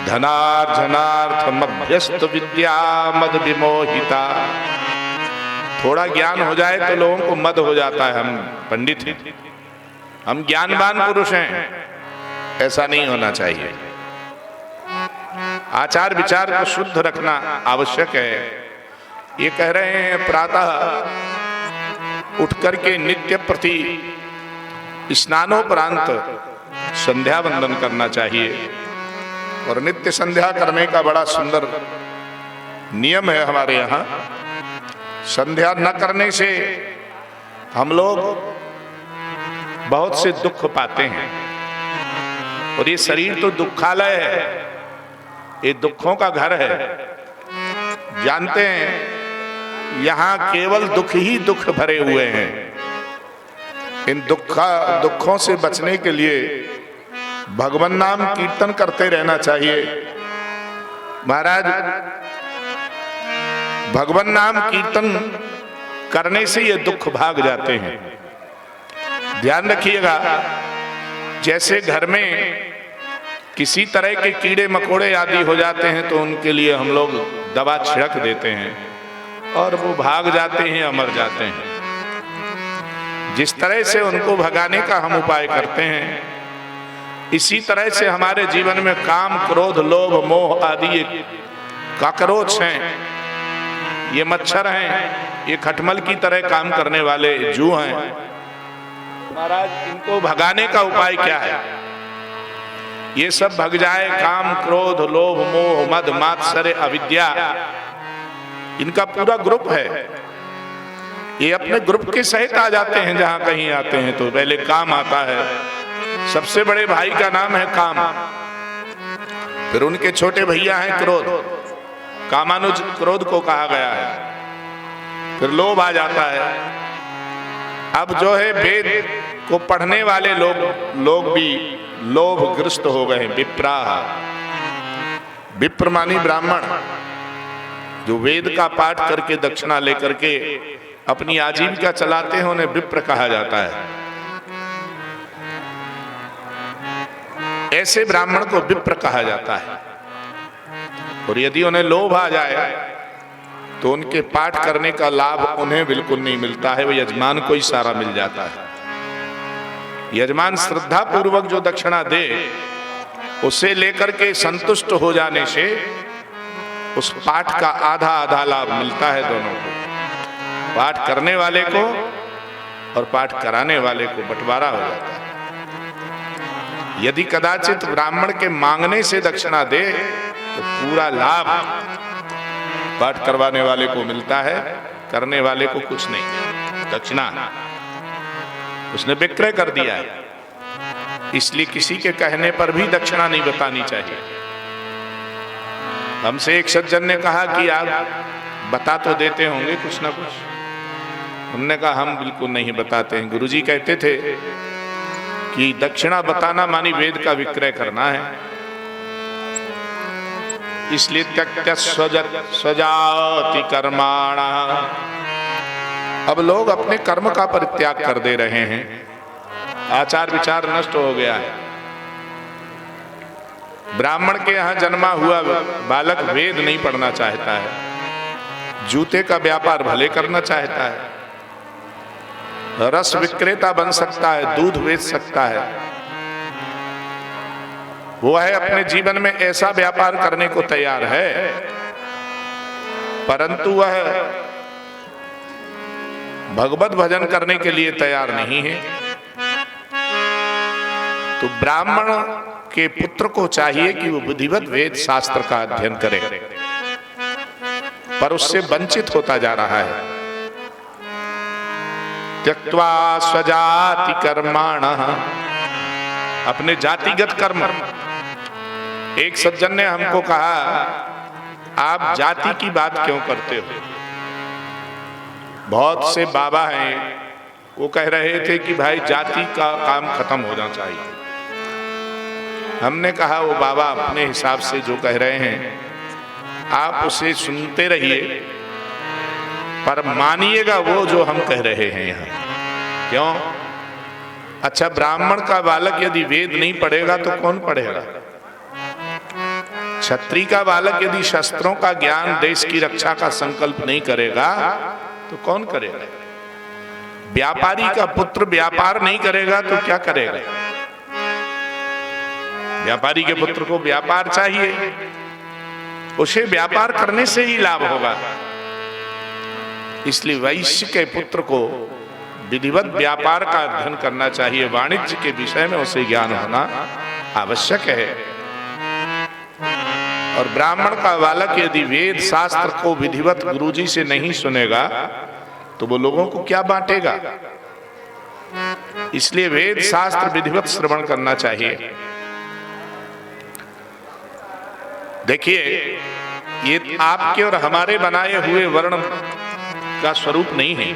धनार्जनार्थ मध्यस्थ विद्या मद विमोहिता। थोड़ा ज्ञान हो जाए तो लोगों को मद हो जाता है, हम पंडित हैं, हम ज्ञानवान पुरुष हैं। ऐसा नहीं होना चाहिए। आचार विचार को शुद्ध रखना आवश्यक है। ये कह रहे हैं प्रातः उठ करके नित्य प्रति स्नानोपरांत संध्या वंदन करना चाहिए। और नित्य संध्या करने का बड़ा सुंदर नियम है हमारे यहाँ। संध्या न करने से हम लोग बहुत से दुख पाते हैं। और ये शरीर तो दुखालय है, ये दुखों का घर है। जानते हैं यहां केवल दुख ही दुख भरे हुए हैं। इन दुखों से बचने के लिए भगवान नाम कीर्तन करते रहना चाहिए। महाराज, भगवान नाम कीर्तन करने से ये दुख भाग जाते हैं। ध्यान रखिएगा, जैसे घर में किसी तरह के कीड़े मकोड़े आदि हो जाते हैं तो उनके लिए हम लोग दवा छिड़क देते हैं और वो भाग जाते हैं, मर जाते हैं। जिस तरह से उनको भगाने का हम उपाय करते हैं, इसी तरह से हमारे जीवन में काम, क्रोध, लोभ, मोह आदि ये काकरोच हैं, ये मच्छर हैं, ये खटमल की तरह काम करने वाले जू हैं। महाराज, इनको भगाने का उपाय क्या है? ये सब भग जाए, काम, क्रोध, लोभ, मोह, मद, मात्सर्य, अविद्या, इनका पूरा ग्रुप है। ये अपने ग्रुप के सहित आ जाते हैं। जहां कहीं आते हैं तो पहले काम आता है। सबसे बड़े भाई का नाम है काम, फिर उनके छोटे भैया हैं क्रोध, कामानुज क्रोध को कहा गया है। फिर लोभ आ जाता है। अब जो है वेद को पढ़ने वाले लोग भी लोभग्रस्त हो गए। विप्राह, विप्र मानी ब्राह्मण, जो वेद का पाठ करके दक्षिणा लेकर के अपनी आजीविका चलाते हैं, उन्हें विप्र कहा जाता है। ऐसे ब्राह्मण को विप्र कहा जाता है। और यदि उन्हें लोभ आ जाए तो उनके पाठ करने का लाभ उन्हें बिल्कुल नहीं मिलता है, वो यजमान को ही सारा मिल जाता है। यजमान श्रद्धा पूर्वक जो दक्षिणा दे, उसे लेकर के संतुष्ट हो जाने से उस पाठ का आधा आधा लाभ मिलता है दोनों को, पाठ करने वाले को और पाठ कराने वाले को बंटवारा हो जाता है। यदि कदाचित ब्राह्मण के मांगने से दक्षिणा दे तो पूरा लाभ पाठ करवाने वाले को मिलता है, करने वाले को कुछ नहीं। दक्षिणा उसने विक्रय कर दिया है। इसलिए किसी के कहने पर भी दक्षिणा नहीं बतानी चाहिए। हमसे एक सज्जन ने कहा कि आप बता तो देते होंगे कुछ ना कुछ। हमने कहा हम बिल्कुल नहीं बताते हैं। गुरुजी कहते थे कि दक्षिणा बताना मानी वेद का विक्रय करना है। इसलिए त्यक्त्य स्वजाति कर्माणा, अब लोग अपने कर्म का परित्याग कर दे रहे हैं। आचार विचार नष्ट हो गया है। ब्राह्मण के यहाँ जन्मा हुआ बालक वेद नहीं पढ़ना चाहता है, जूते का व्यापार भले करना चाहता है, रस विक्रेता बन सकता है, दूध बेच सकता है। वो है अपने जीवन में ऐसा व्यापार करने को तैयार है, परंतु वह भगवत भजन करने के लिए तैयार नहीं है। तो ब्राह्मण के पुत्र को चाहिए कि वो विधिवत वेद शास्त्र का अध्ययन करे, पर उससे वंचित होता जा रहा है। त्यक्त्वा स्वजाति कर्माणः, अपने जातिगत कर्म। एक सज्जन ने हमको कहा, आप जाति की बात क्यों करते हो? बहुत से बाबा हैं, वो कह रहे थे कि भाई जाति का काम खत्म होना चाहिए। हमने कहा वो बाबा अपने हिसाब से जो कह रहे हैं आप उसे सुनते रहिए, पर मानिएगा वो जो हम कह रहे हैं यहाँ। क्यों? अच्छा, ब्राह्मण का बालक यदि वेद नहीं पढ़ेगा तो कौन पढ़ेगा? क्षत्रिय का बालक यदि शस्त्रों का ज्ञान, देश की रक्षा का संकल्प नहीं करेगा तो कौन करेगा? व्यापारी का पुत्र व्यापार नहीं करेगा तो क्या करेगा? व्यापारी के पुत्र को व्यापार चाहिए, उसे व्यापार करने से ही लाभ होगा। इसलिए वैश्य के पुत्र को विधिवत व्यापार का अध्ययन करना चाहिए। वाणिज्य के विषय में उसे ज्ञान होना आवश्यक है। और ब्राह्मण का बालक यदि वेद शास्त्र को विधिवत गुरुजी से नहीं सुनेगा तो वो लोगों को क्या बांटेगा? इसलिए वेद शास्त्र विधिवत श्रवण करना चाहिए। देखिए, ये आपके और हमारे बनाए हुए वर्ण का स्वरूप नहीं है।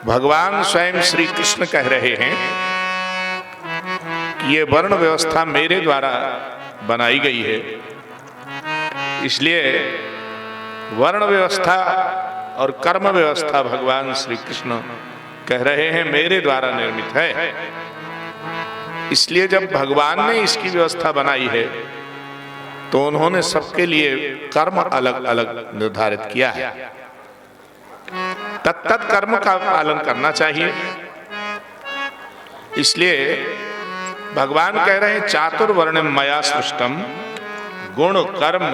भगवान स्वयं श्री कृष्ण कह रहे हैं कि ये वर्ण व्यवस्था मेरे द्वारा बनाई गई है, इसलिए वर्ण व्यवस्था और कर्म व्यवस्था भगवान श्री कृष्ण कह रहे हैं मेरे द्वारा निर्मित है। इसलिए जब भगवान ने इसकी व्यवस्था बनाई है तो उन्होंने सबके लिए कर्म अलग अलग निर्धारित किया है। तत्त कर्म का पालन करना चाहिए। इसलिए भगवान कह रहे हैं चातुर्वर्ण्यम मया सृष्टम गुण कर्म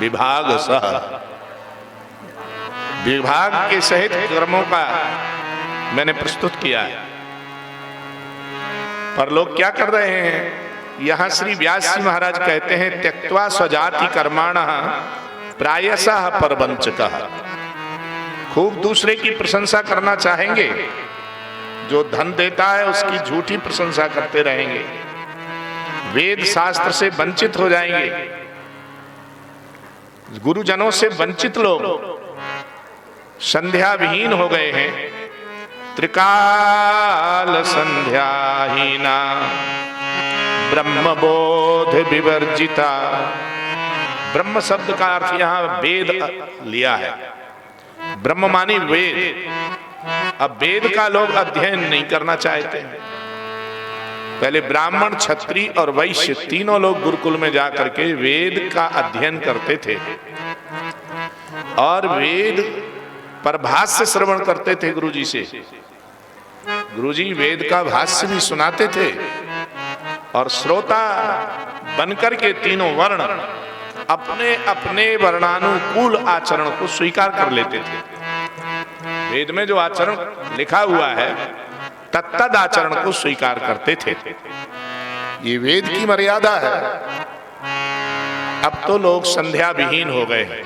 विभाग सह। विभाग के सहित कर्मों का मैंने प्रस्तुत किया है। पर लोग क्या कर रहे हैं? यहां श्री व्यास जी महाराज कहते हैं त्यक्त्वा स्वजाति कर्माणः प्रायशः परवंचकः। खूब दूसरे की प्रशंसा करना चाहेंगे, जो धन देता है उसकी झूठी प्रशंसा करते रहेंगे, वेद शास्त्र से वंचित हो जाएंगे। गुरुजनों से वंचित लोग संध्या विहीन हो गए हैं। त्रिकाल संध्याहीना ब्रह्मबोध विवर्जिता। ब्रह्म शब्द का अर्थ यहां वेद लिया है। ब्रह्म मानी वेद। अब वेद का लोग अध्ययन नहीं करना चाहते। पहले ब्राह्मण, क्षत्रिय और वैश्य तीनों लोग गुरुकुल में जाकर के वेद का अध्ययन करते थे और वेद पर भाष्य श्रवण करते थे गुरुजी से। गुरुजी वेद का भाष्य भी सुनाते थे और श्रोता बनकर के तीनों वर्ण अपने अपने वर्णानुकूल आचरण को स्वीकार कर लेते थे। वेद में जो आचरण लिखा हुआ है तत्तद आचरण को स्वीकार करते थे। ये वेद की मर्यादा है। अब तो लोग संध्या विहीन हो गए हैं।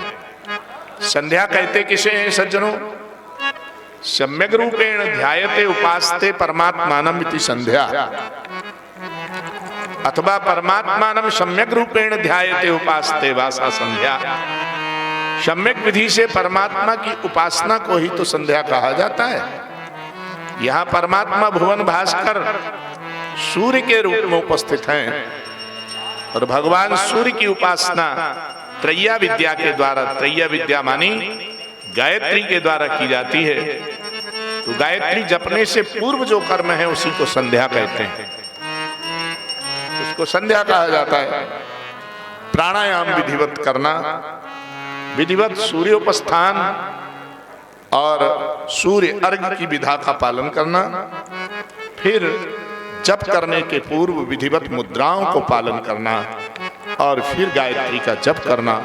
संध्या कहते किसे हैं सज्जनों? सम्यक रूपेण ध्यायते उपासते परमात्मानम इति संध्या, अथवा परमात्मानम सम्यक रूपेण ध्यायते उपासते वासा संध्या। सम्यक विधि से परमात्मा की उपासना को ही तो संध्या कहा जाता है। यहाँ परमात्मा भुवन भास्कर सूर्य के रूप में उपस्थित हैं और भगवान सूर्य की उपासना त्रैया विद्या के द्वारा, त्रैया विद्या मानी गायत्री के द्वारा की जाती है। तो गायत्री जपने से पूर्व जो कर्म है उसी को संध्या कहते हैं, उसको संध्या कहा जाता है। प्राणायाम विधिवत करना, विधिवत सूर्योपस्थान और सूर्य अर्घ्य की विधा का पालन करना, फिर जप करने के पूर्व विधिवत मुद्राओं को पालन करना और फिर गायत्री का जप करना,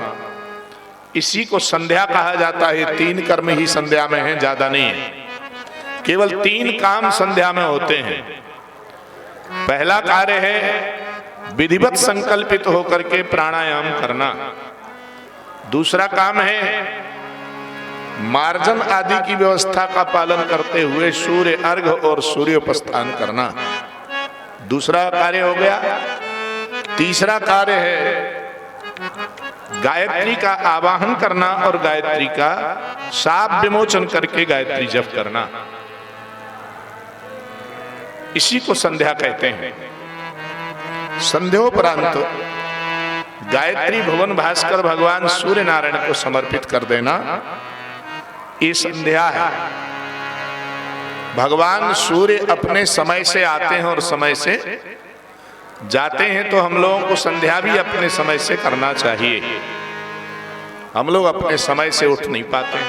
इसी को संध्या कहा जाता है। तीन कर्म ही संध्या में हैं, ज्यादा नहीं है। केवल तीन काम संध्या में होते हैं। पहला कार्य है विधिवत संकल्पित होकर के प्राणायाम करना। दूसरा काम है मार्जन आदि की व्यवस्था का पालन करते हुए सूर्य अर्घ्य और सूर्योपस्थान करना, दूसरा कार्य हो गया। तीसरा कार्य है गायत्री का आवाहन करना और गायत्री का शाप विमोचन करके गायत्री जप करना, इसी को संध्या कहते हैं। संध्योपरांत गायत्री भुवन भास्कर भगवान सूर्य नारायण को समर्पित कर देना, ये संध्या है। भगवान सूर्य अपने समय से आते हैं और समय से जाते हैं, तो हम लोगों को संध्या भी अपने समय से करना चाहिए। हम लोग अपने समय से उठ नहीं पाते,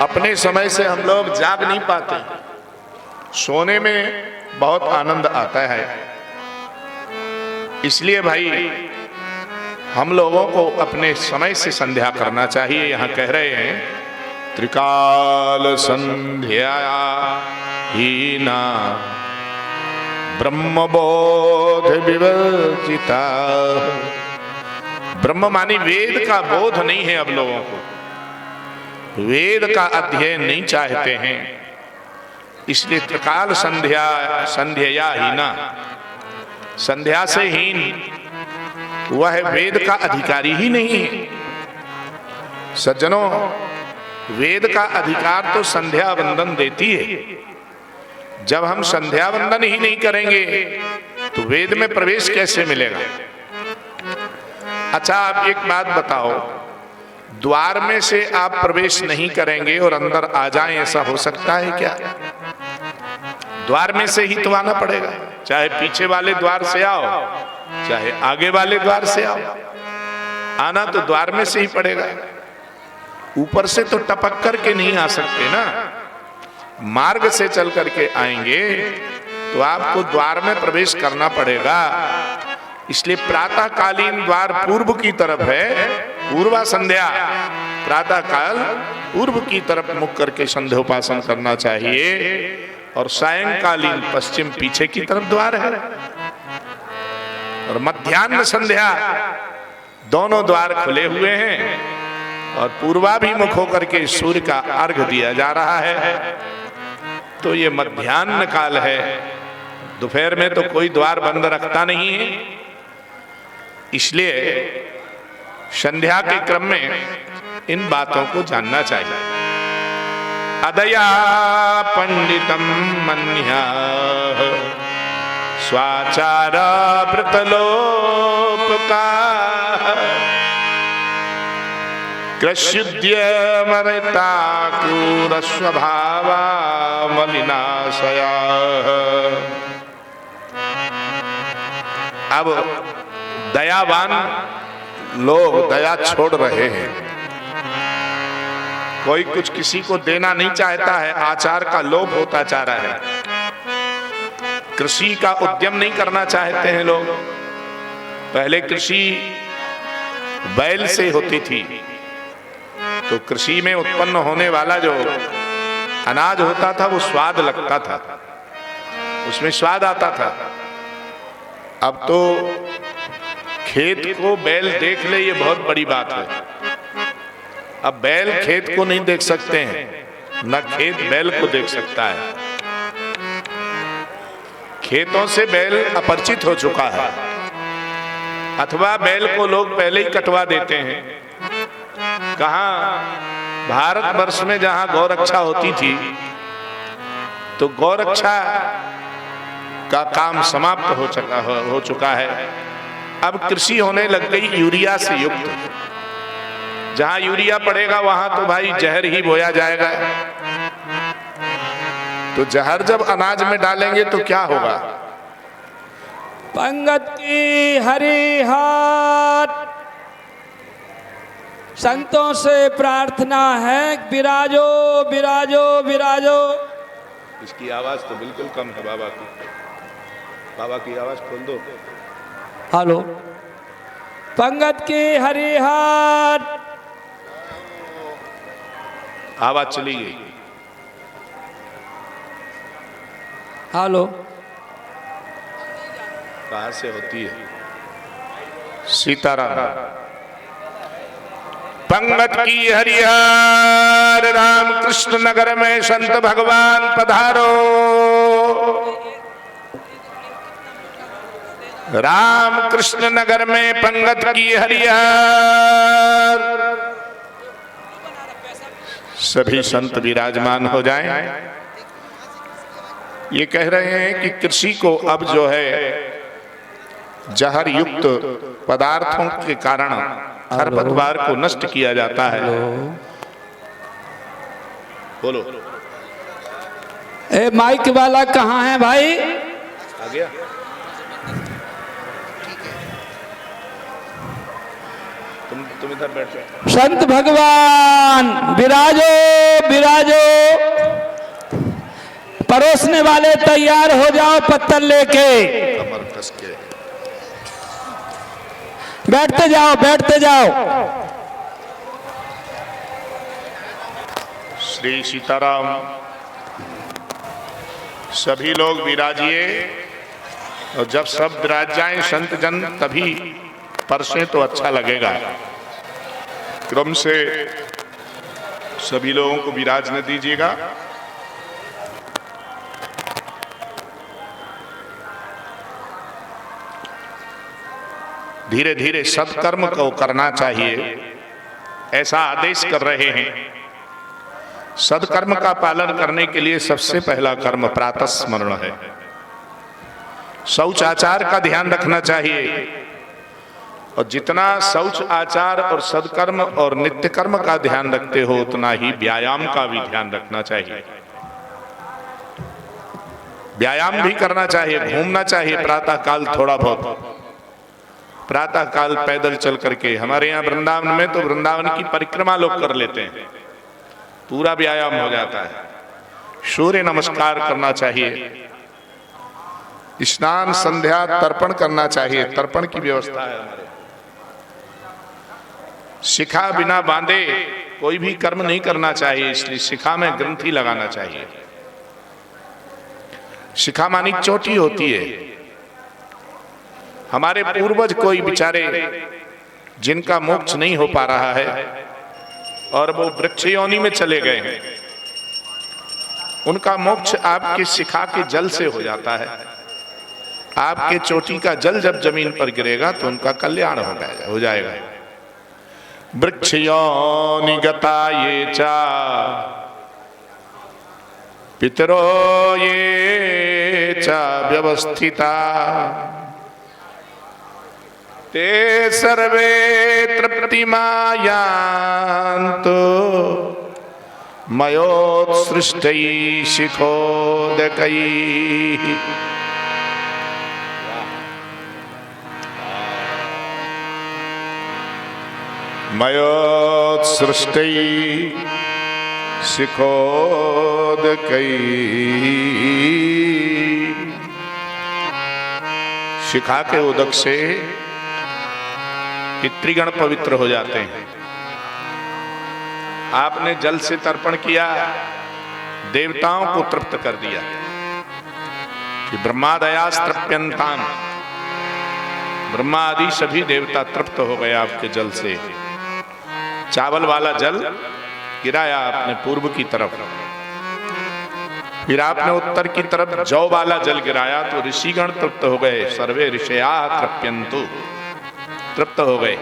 अपने समय से हम लोग जाग नहीं पाते। सोने में बहुत आनंद आता है। इसलिए भाई हम लोगों को अपने समय से संध्या करना चाहिए। यहाँ कह रहे हैं त्रिकाल संध्या हीना ब्रह्मबोध विवर्जिता। ब्रह्म मानी वेद का बोध नहीं है। अब लोगों को वेद का अध्ययन नहीं चाहते हैं, इसलिए त्रिकाल संध्या संध्या हीना, संध्या से हीन वह वेद का अधिकारी ही नहीं है। सज्जनों, वेद का अधिकार तो संध्या वंदन देती है। जब हम संध्या वंदन ही नहीं करेंगे तो वेद में प्रवेश कैसे मिलेगा? अच्छा, आप एक बात बताओ, द्वार में से आप प्रवेश नहीं करेंगे और अंदर आ जाएं, ऐसा हो सकता है क्या? द्वार में से ही तो आना पड़ेगा, चाहे पीछे वाले द्वार से आओ, चाहे आगे वाले द्वार से आओ, आना तो द्वार में से ही पड़ेगा। ऊपर से तो टपक करके नहीं आ सकते ना, मार्ग से चल करके आएंगे तो आपको द्वार में प्रवेश करना पड़ेगा। इसलिए प्रातः कालीन द्वार पूर्व की तरफ है, पूर्वा संध्या, प्रातः काल पूर्व की तरफ मुख करके संध्योपासन करना चाहिए, और सायंकालीन पश्चिम पीछे की तरफ द्वार है। और मध्याह्न संध्या दोनों द्वार खुले हुए हैं और पूर्वाभिमुख होकर के सूर्य का अर्घ दिया जा रहा है। तो ये मध्याह्न काल है, दोपहर में तो कोई द्वार बंद रखता नहीं है। इसलिए संध्या के क्रम में इन बातों को जानना चाहिए। अदया पंडितम मन्या स्वाचार व्रतलोपका कृष्युद्य मरिता क्रूर स्वभावा मलिनाशया। अब दयावान लोग दया छोड़ रहे हैं, कोई कुछ किसी को देना नहीं चाहता है, आचार का लोभ होता जा रहा है। कृषि का उद्यम नहीं करना चाहते हैं लोग। पहले कृषि बैल से होती थी, तो कृषि में उत्पन्न होने वाला जो अनाज होता था वो स्वाद लगता था, उसमें स्वाद आता था। अब तो खेत को बैल देख ले, ये बहुत बड़ी बात है। अब बैल खेत को नहीं देख सकते हैं, न खेत बैल को देख सकता है। खेतों से बैल अपरिचित हो चुका है, अथवा बैल को लोग पहले ही कटवा देते हैं। कहाँ भारतवर्ष में जहां गौरक्षा होती थी तो गौरक्षा का काम समाप्त हो चुका है। अब कृषि होने लग गई यूरिया से युक्त। जहां यूरिया पड़ेगा वहां तो भाई जहर ही बोया जाएगा। तो जहर जब अनाज में डालेंगे तो क्या होगा? पंगत की हरि हाथ संतों से प्रार्थना है, विराजो विराजो विराजो। इसकी आवाज तो बिल्कुल कम है बाबा की। बाबा की आवाज खोल दो। हेलो। पंगत की हरि हाथ, आवाज चली गई। हेलो। कहां से होती है? सीताराम। पंगत की हरिहर रामकृष्ण नगर में संत भगवान पधारो। रामकृष्ण नगर में पंगत की हरिहर। सभी संत विराजमान हो जाएं। ये कह रहे हैं कि कृषि को अब जो है जहर युक्त पदार्थों के कारण खरपतवार को नष्ट किया जाता है। बोलो। ए माइक वाला कहाँ है भाई? आ गया। तुम इधर बैठ जाओ। संत भगवान विराजो विराजो। परोसने वाले तैयार हो जाओ पत्तल लेके। कमर कस के बैठते जाओ बैठते जाओ। श्री सीताराम। सभी लोग विराजिए, और जब सब विराज जाएं संत जन तभी परसें तो अच्छा लगेगा। क्रम से सभी लोगों को विराजने दीजिएगा। धीरे धीरे सत्कर्म को करना चाहिए, ऐसा आदेश कर रहे हैं। सत्कर्म का पालन करने के लिए सबसे पहला कर्म प्रातः स्मरण है। शौच आचार का ध्यान रखना चाहिए, और जितना शौच आचार और सत्कर्म और नित्य कर्म का ध्यान रखते हो, उतना ही व्यायाम का भी ध्यान रखना चाहिए। व्यायाम भी करना चाहिए, घूमना चाहिए प्रातः काल, थोड़ा बहुत प्रातः काल पैदल चल करके। हमारे यहाँ वृंदावन में तो वृंदावन की परिक्रमा लोग कर लेते हैं, पूरा व्यायाम हो जाता है। सूर्य नमस्कार करना चाहिए, स्नान संध्या तर्पण करना चाहिए, तर्पण की व्यवस्था है हमारे। शिखा बिना बांधे कोई भी कर्म नहीं करना चाहिए, इसलिए शिखा में ग्रंथि लगाना चाहिए। शिखा मानी चोटी होती है। हमारे पूर्वज कोई बेचारे जिनका मोक्ष नहीं हो पा रहा है और वो वृक्ष योनि में चले गए हैं, उनका मोक्ष आपके शिखा के जल से हो जाता है। आपके चोटी का जल जब जमीन पर गिरेगा तो उनका कल्याण हो जाएगा। वृक्ष योनि गता ये चा पितरो ये चा व्यवस्थिता ते सर्वे तृप्तिमायान्तु मयोत्सृष्टै शिखोदकैः। मयोत्सृष्टै शिखोदकैः। शिखा के उदक से पितृगण पवित्र हो जाते हैं। आपने जल से तर्पण किया, देवताओं को तृप्त कर दिया कि ब्रह्मादयास तृप्यन्ताम, ब्रह्मा आदि सभी देवता तृप्त हो गए आपके जल से। चावल वाला जल गिराया आपने पूर्व की तरफ, फिर आपने उत्तर की तरफ जौ वाला जल गिराया तो ऋषिगण तृप्त हो गए। सर्वे ऋषया तृप्यन्तु, तृप्त हो गए।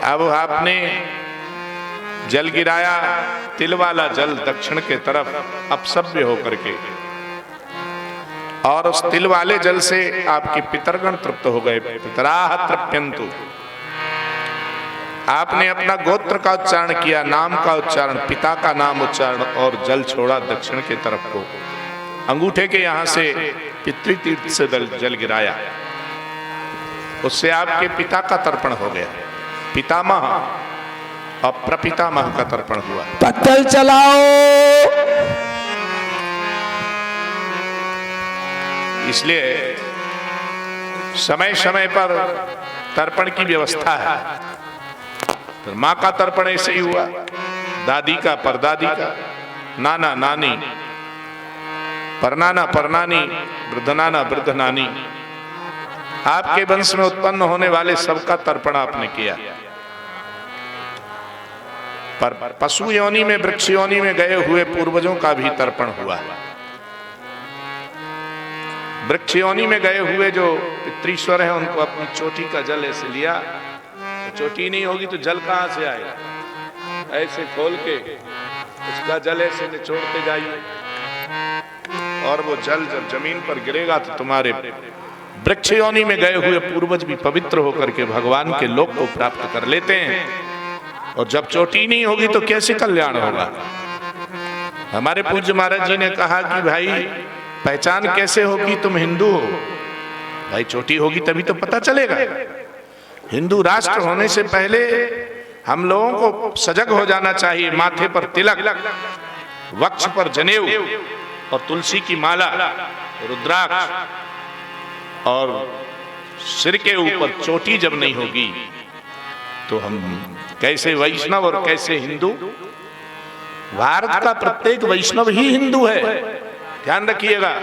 अब आपने जल गिराया, तिल वाला जल दक्षिण के तरफ अपसव्य होकर के, और उस तिल वाले जल से आपके पितरगण तृप्त हो गए। पितराः तृप्यन्तु। आपने अपना गोत्र का उच्चारण किया, नाम का उच्चारण, पिता का नाम उच्चारण, और जल छोड़ा दक्षिण के तरफ को। अंगूठे के यहां से पितृतीर्थ से जल गिराया, उससे आपके पिता का तर्पण हो गया। पितामह और प्रपितामह का तर्पण हुआ। पत्तल चलाओ। इसलिए समय समय पर तर्पण की व्यवस्था है। तो माँ का तर्पण ऐसे ही हुआ, दादी का, परदादी का, नाना नानी, परनाना परनानी, वृद्ध नाना वृद्ध नानी, आपके वंश में उत्पन्न होने वाले सबका तर्पण आपने किया। पर पशु योनि में, वृक्ष योनि में गए हुए पूर्वजों का भी तर्पण हुआ। वृक्ष योनि में गए हुए जो पितृश्वर हैं, उनको अपनी चोटी का जल ऐसे लिया। तो चोटी नहीं होगी तो जल कहां से आएगा? ऐसे खोल के उसका जल ऐसे निचोड़ते जाइए, और वो जल जब जमीन पर गिरेगा तो तुम्हारे वृक्ष योनि में गए हुए पूर्वज भी पवित्र होकर के भगवान के लोक को प्राप्त कर लेते हैं। और जब चोटी नहीं होगी तो कैसे कल्याण होगा? हमारे पूज्य महाराज जी ने कहा कि भाई पहचान कैसे होगी तुम हिंदू हो? भाई चोटी होगी तभी तो पता चलेगा। हिंदू राष्ट्र होने से पहले हम लोगों को सजग हो जाना चाहिए। माथे पर तिलक, वक्ष पर जनेऊ और तुलसी की माला, रुद्राक्ष, और सिर के ऊपर चोटी जब नहीं होगी तो हम कैसे वैष्णव और कैसे हिंदू? भारत का प्रत्येक वैष्णव ही हिंदू है, ध्यान रखिएगा।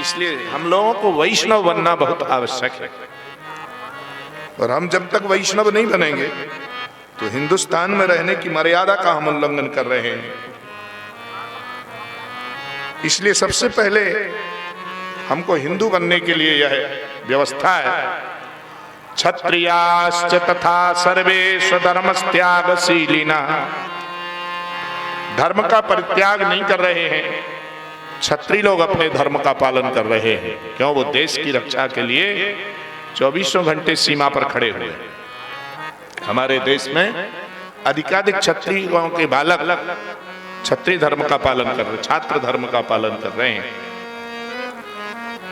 इसलिए हम लोगों को वैष्णव बनना बहुत आवश्यक है। और हम जब तक वैष्णव नहीं बनेंगे तो हिंदुस्तान में रहने की मर्यादा का हम उल्लंघन कर रहे हैं। इसलिए सबसे पहले हमको हिंदू बनने के लिए यह व्यवस्था है। क्षत्रियाश्च तथा सर्वे स्वधर्मस्त्यागशीलिना, धर्म का परित्याग नहीं कर रहे हैं। क्षत्रिय लोग अपने धर्म का पालन कर रहे हैं। क्यों? वो देश की रक्षा के लिए 24 घंटे सीमा पर खड़े हुए हैं। हमारे देश में अधिकाधिक क्षत्रियों के बालक क्षत्रिय धर्म का पालन कर रहे, छात्र धर्म का पालन कर रहे हैं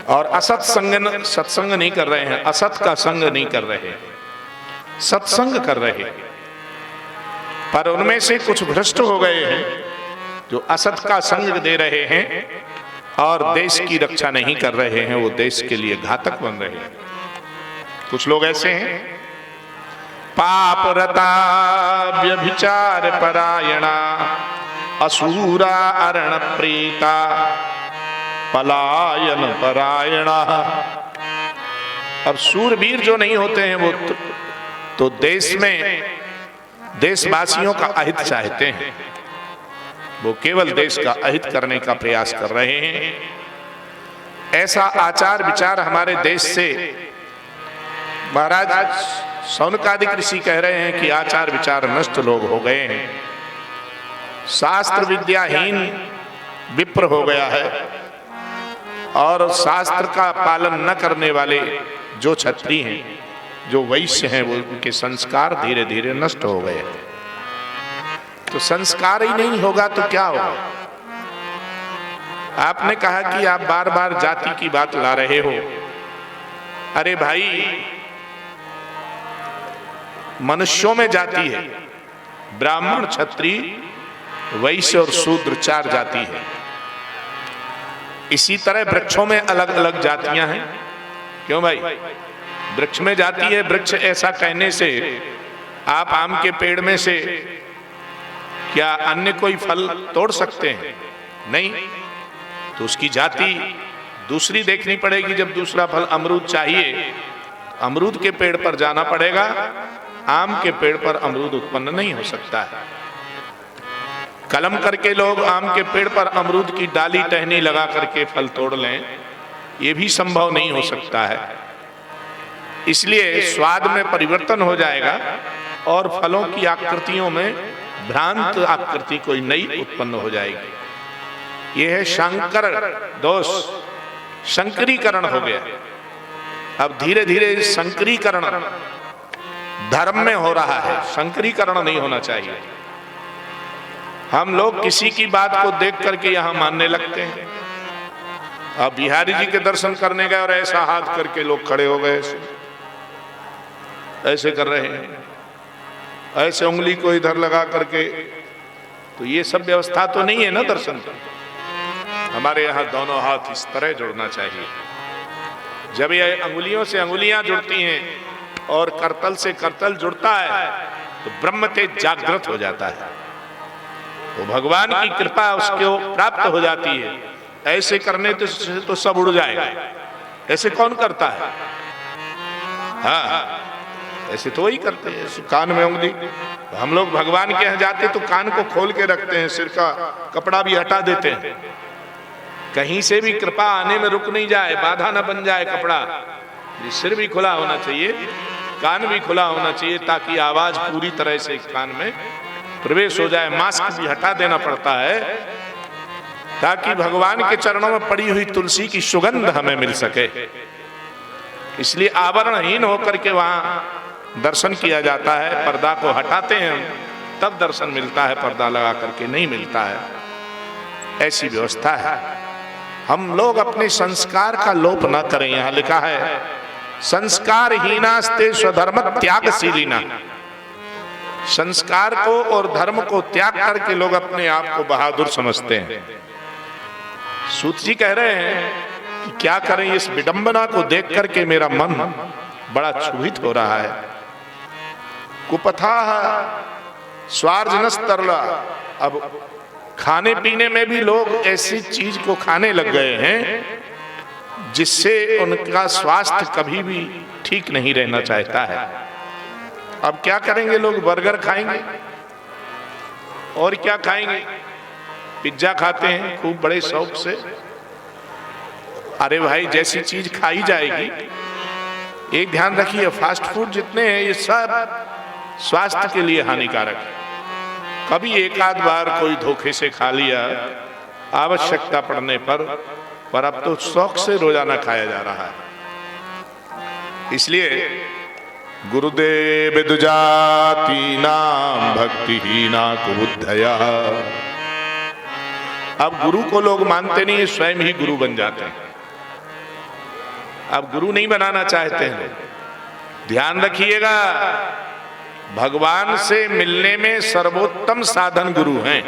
और सत्संग नहीं कर रहे हैं, असत का संग नहीं कर रहे, सत्संग कर रहे हैं। पर उनमें से कुछ भ्रष्ट हो गए हैं जो असत का संग दे रहे हैं और देश की रक्षा नहीं कर रहे हैं, वो देश के लिए घातक बन रहे हैं। कुछ लोग ऐसे हैं, पापरता व्यभिचार परायणा असूरा अरण प्रीता पलायन परायणा। अब सूरवीर जो नहीं होते हैं वो तो देश में देशवासियों का अहित चाहते हैं, वो केवल देश का अहित करने का प्रयास कर रहे हैं। ऐसा आचार विचार हमारे देश से, महाराज शौनकादिक ऋषि कह रहे हैं कि आचार विचार नष्ट लोग हो गए हैं, शास्त्र विद्याहीन विप्र हो गया है और शास्त्र का पालन न करने वाले जो क्षत्रिय हैं, जो वैश्य हैं, वो उनके संस्कार धीरे धीरे नष्ट हो गए। तो संस्कार ही नहीं होगा तो क्या होगा? आपने कहा कि आप बार बार जाति की बात ला रहे हो। अरे भाई, मनुष्यों में जाति है, ब्राह्मण, क्षत्रिय, वैश्य और शूद्र 4 जाति है। इसी तरह वृक्षों में अलग अलग जातियां हैं। क्यों भाई? वृक्ष में जाति है, वृक्ष ऐसा कहने से आप आम के पेड़ में से क्या अन्य कोई फल तोड़ सकते हैं? नहीं। तो उसकी जाति दूसरी देखनी पड़ेगी। जब दूसरा फल अमरूद चाहिए, अमरूद के पेड़ पर जाना पड़ेगा, आम के पेड़ पर अमरूद उत्पन्न नहीं हो सकता है। कलम करके लोग आम के पेड़ पर अमरूद की डाली टहनी लगा करके फल तोड़ लें, ये भी संभव नहीं हो सकता है। इसलिए स्वाद में परिवर्तन हो जाएगा और फलों की आकृतियों में भ्रांत आकृति कोई नई उत्पन्न हो जाएगी। यह है शंकर दोष, शंकरीकरण हो गया। अब धीरे धीरे शंकरीकरण धर्म में हो रहा है, शंकरीकरण नहीं होना चाहिए। हम लोग किसी की बात को देख करके यहां मानने लगते हैं। अब बिहारी जी के दर्शन करने गए और ऐसा हाथ करके लोग खड़े हो गए, ऐसे कर रहे हैं, ऐसे उंगली को इधर लगा करके। तो ये सब व्यवस्था तो नहीं है ना दर्शन की। हमारे यहाँ दोनों हाथ इस तरह जुड़ना चाहिए। जब ये अंगुलियों से अंगुलियां जुड़ती हैं और करतल से करतल जुड़ता है तो ब्रह्म तेज जागृत हो जाता है, वो भगवान की कृपा उसको प्राप्त हो जाती है। ऐसे करने तो सब उड़ जाएगा। ऐसे कौन करता है? हाँ, ऐसे तो वही करते हैं, कान में उंगली। हम लोग भगवान के यहाँ जाते तो कान को खोल के रखते हैं, सिर का कपड़ा भी हटा देते हैं, कहीं से भी कृपा आने में रुक नहीं जाए, बाधा न बन जाए कपड़ा। सिर भी खुला होना चाहिए, कान भी खुला होना चाहिए, ताकि आवाज पूरी तरह से कान में प्रवेश हो जाए। मास्क भी हटा देना पड़ता है ताकि भगवान के चरणों में पड़ी हुई तुलसी की सुगंध हमें मिल सके। इसलिए आवरणहीन होकर के वहां दर्शन किया जाता है। पर्दा को हटाते हैं हम, तब दर्शन मिलता है, पर्दा लगा करके नहीं मिलता है। ऐसी व्यवस्था है। हम लोग अपने संस्कार का लोप न करें। यहां लिखा है संस्कारहीनास्ते स्वधर्म त्यागशीलिना। संस्कार को और धर्म को त्याग करके लोग अपने आप को बहादुर समझते हैं। सूत जी कह रहे हैं कि क्या करें, इस विडंबना को देख करके मेरा मन बड़ा क्षुभित हो रहा है। कुपथा स्वार्जनस तरला। अब खाने पीने में भी लोग ऐसी चीज को खाने लग गए हैं जिससे उनका स्वास्थ्य कभी भी ठीक नहीं रहना चाहता है। अब क्या करेंगे लोग? बर्गर खाएंगे और क्या खाएंगे? पिज्जा खाते हैं खूब बड़े शौक से। अरे भाई, जैसी चीज खाई जाएगी, एक ध्यान रखिए, फास्ट फूड जितने हैं ये सब स्वास्थ्य के लिए हानिकारक है। कभी एक आध बार कोई धोखे से खा लिया आवश्यकता पड़ने पर अब तो शौक से रोजाना खाया जा रहा है। इसलिए गुरुदेव दुजाति नाम भक्तिहीना कुबुद्धया। अब गुरु को लोग मानते नहीं, स्वयं ही गुरु बन जाते हैं। अब गुरु नहीं बनाना चाहते हैं। ध्यान रखिएगा, भगवान से मिलने में सर्वोत्तम साधन गुरु हैं।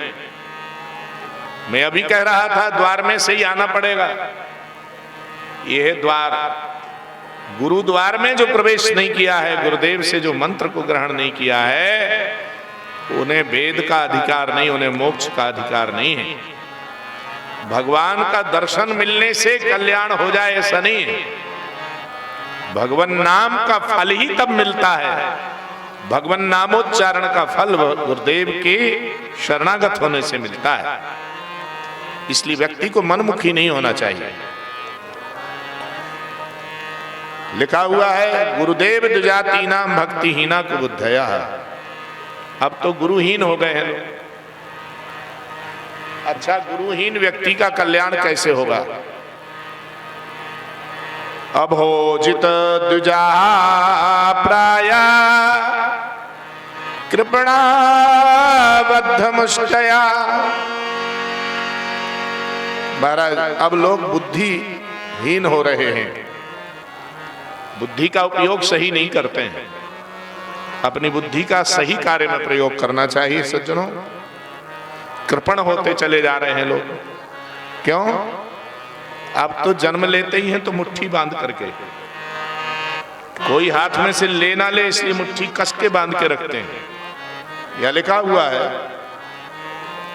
मैं अभी कह रहा था, द्वार में से ही आना पड़ेगा। यह है द्वार। गुरुद्वार में जो प्रवेश नहीं किया है, गुरुदेव से जो मंत्र को ग्रहण नहीं किया है, उन्हें वेद का अधिकार नहीं, उन्हें मोक्ष का अधिकार नहीं है। भगवान का दर्शन मिलने से कल्याण हो जाए ऐसा नहीं है। भगवान नाम का फल ही तब मिलता है। भगवान नामोच्चारण का फल गुरुदेव के शरणागत होने से मिलता है। इसलिए व्यक्ति को मनमुखी नहीं होना चाहिए। लिखा हुआ है, गुरुदेव दुजाति नाम भक्तिहीना कुबुद्धया। अब तो गुरुहीन हो गए हैं लोग। अच्छा, गुरुहीन व्यक्ति का कल्याण कैसे होगा? अभोजित द्विजा प्राया कृपणा बद्धमुष्टया। महाराज, अब लोग बुद्धिहीन हो रहे हैं। बुद्धि का उपयोग सही नहीं करते हैं। अपनी बुद्धि का सही कार्य में प्रयोग करना चाहिए सज्जनों। कृपण होते चले जा रहे हैं लोग। क्यों? अब तो जन्म लेते ही हैं तो मुट्ठी बांध करके, कोई हाथ में से ले ना ले इसलिए मुट्ठी कस के बांध के रखते हैं। यह लिखा हुआ है,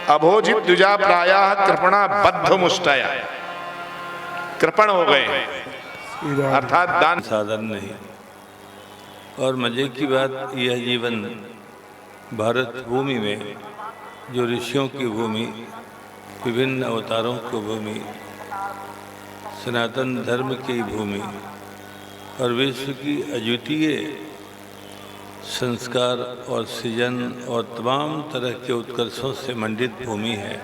अभोजित द्विजा प्रायः कृपणा बद्ध मुष्टया। कृपण हो गए, अर्थात दान साधन नहीं। और मजे की बात, यह जीवन भारत भूमि में, जो ऋषियों की भूमि, विभिन्न अवतारों की भूमि, सनातन धर्म की भूमि और विश्व की अद्वितीय संस्कार और सृजन और तमाम तरह के उत्कर्षों से मंडित भूमि है,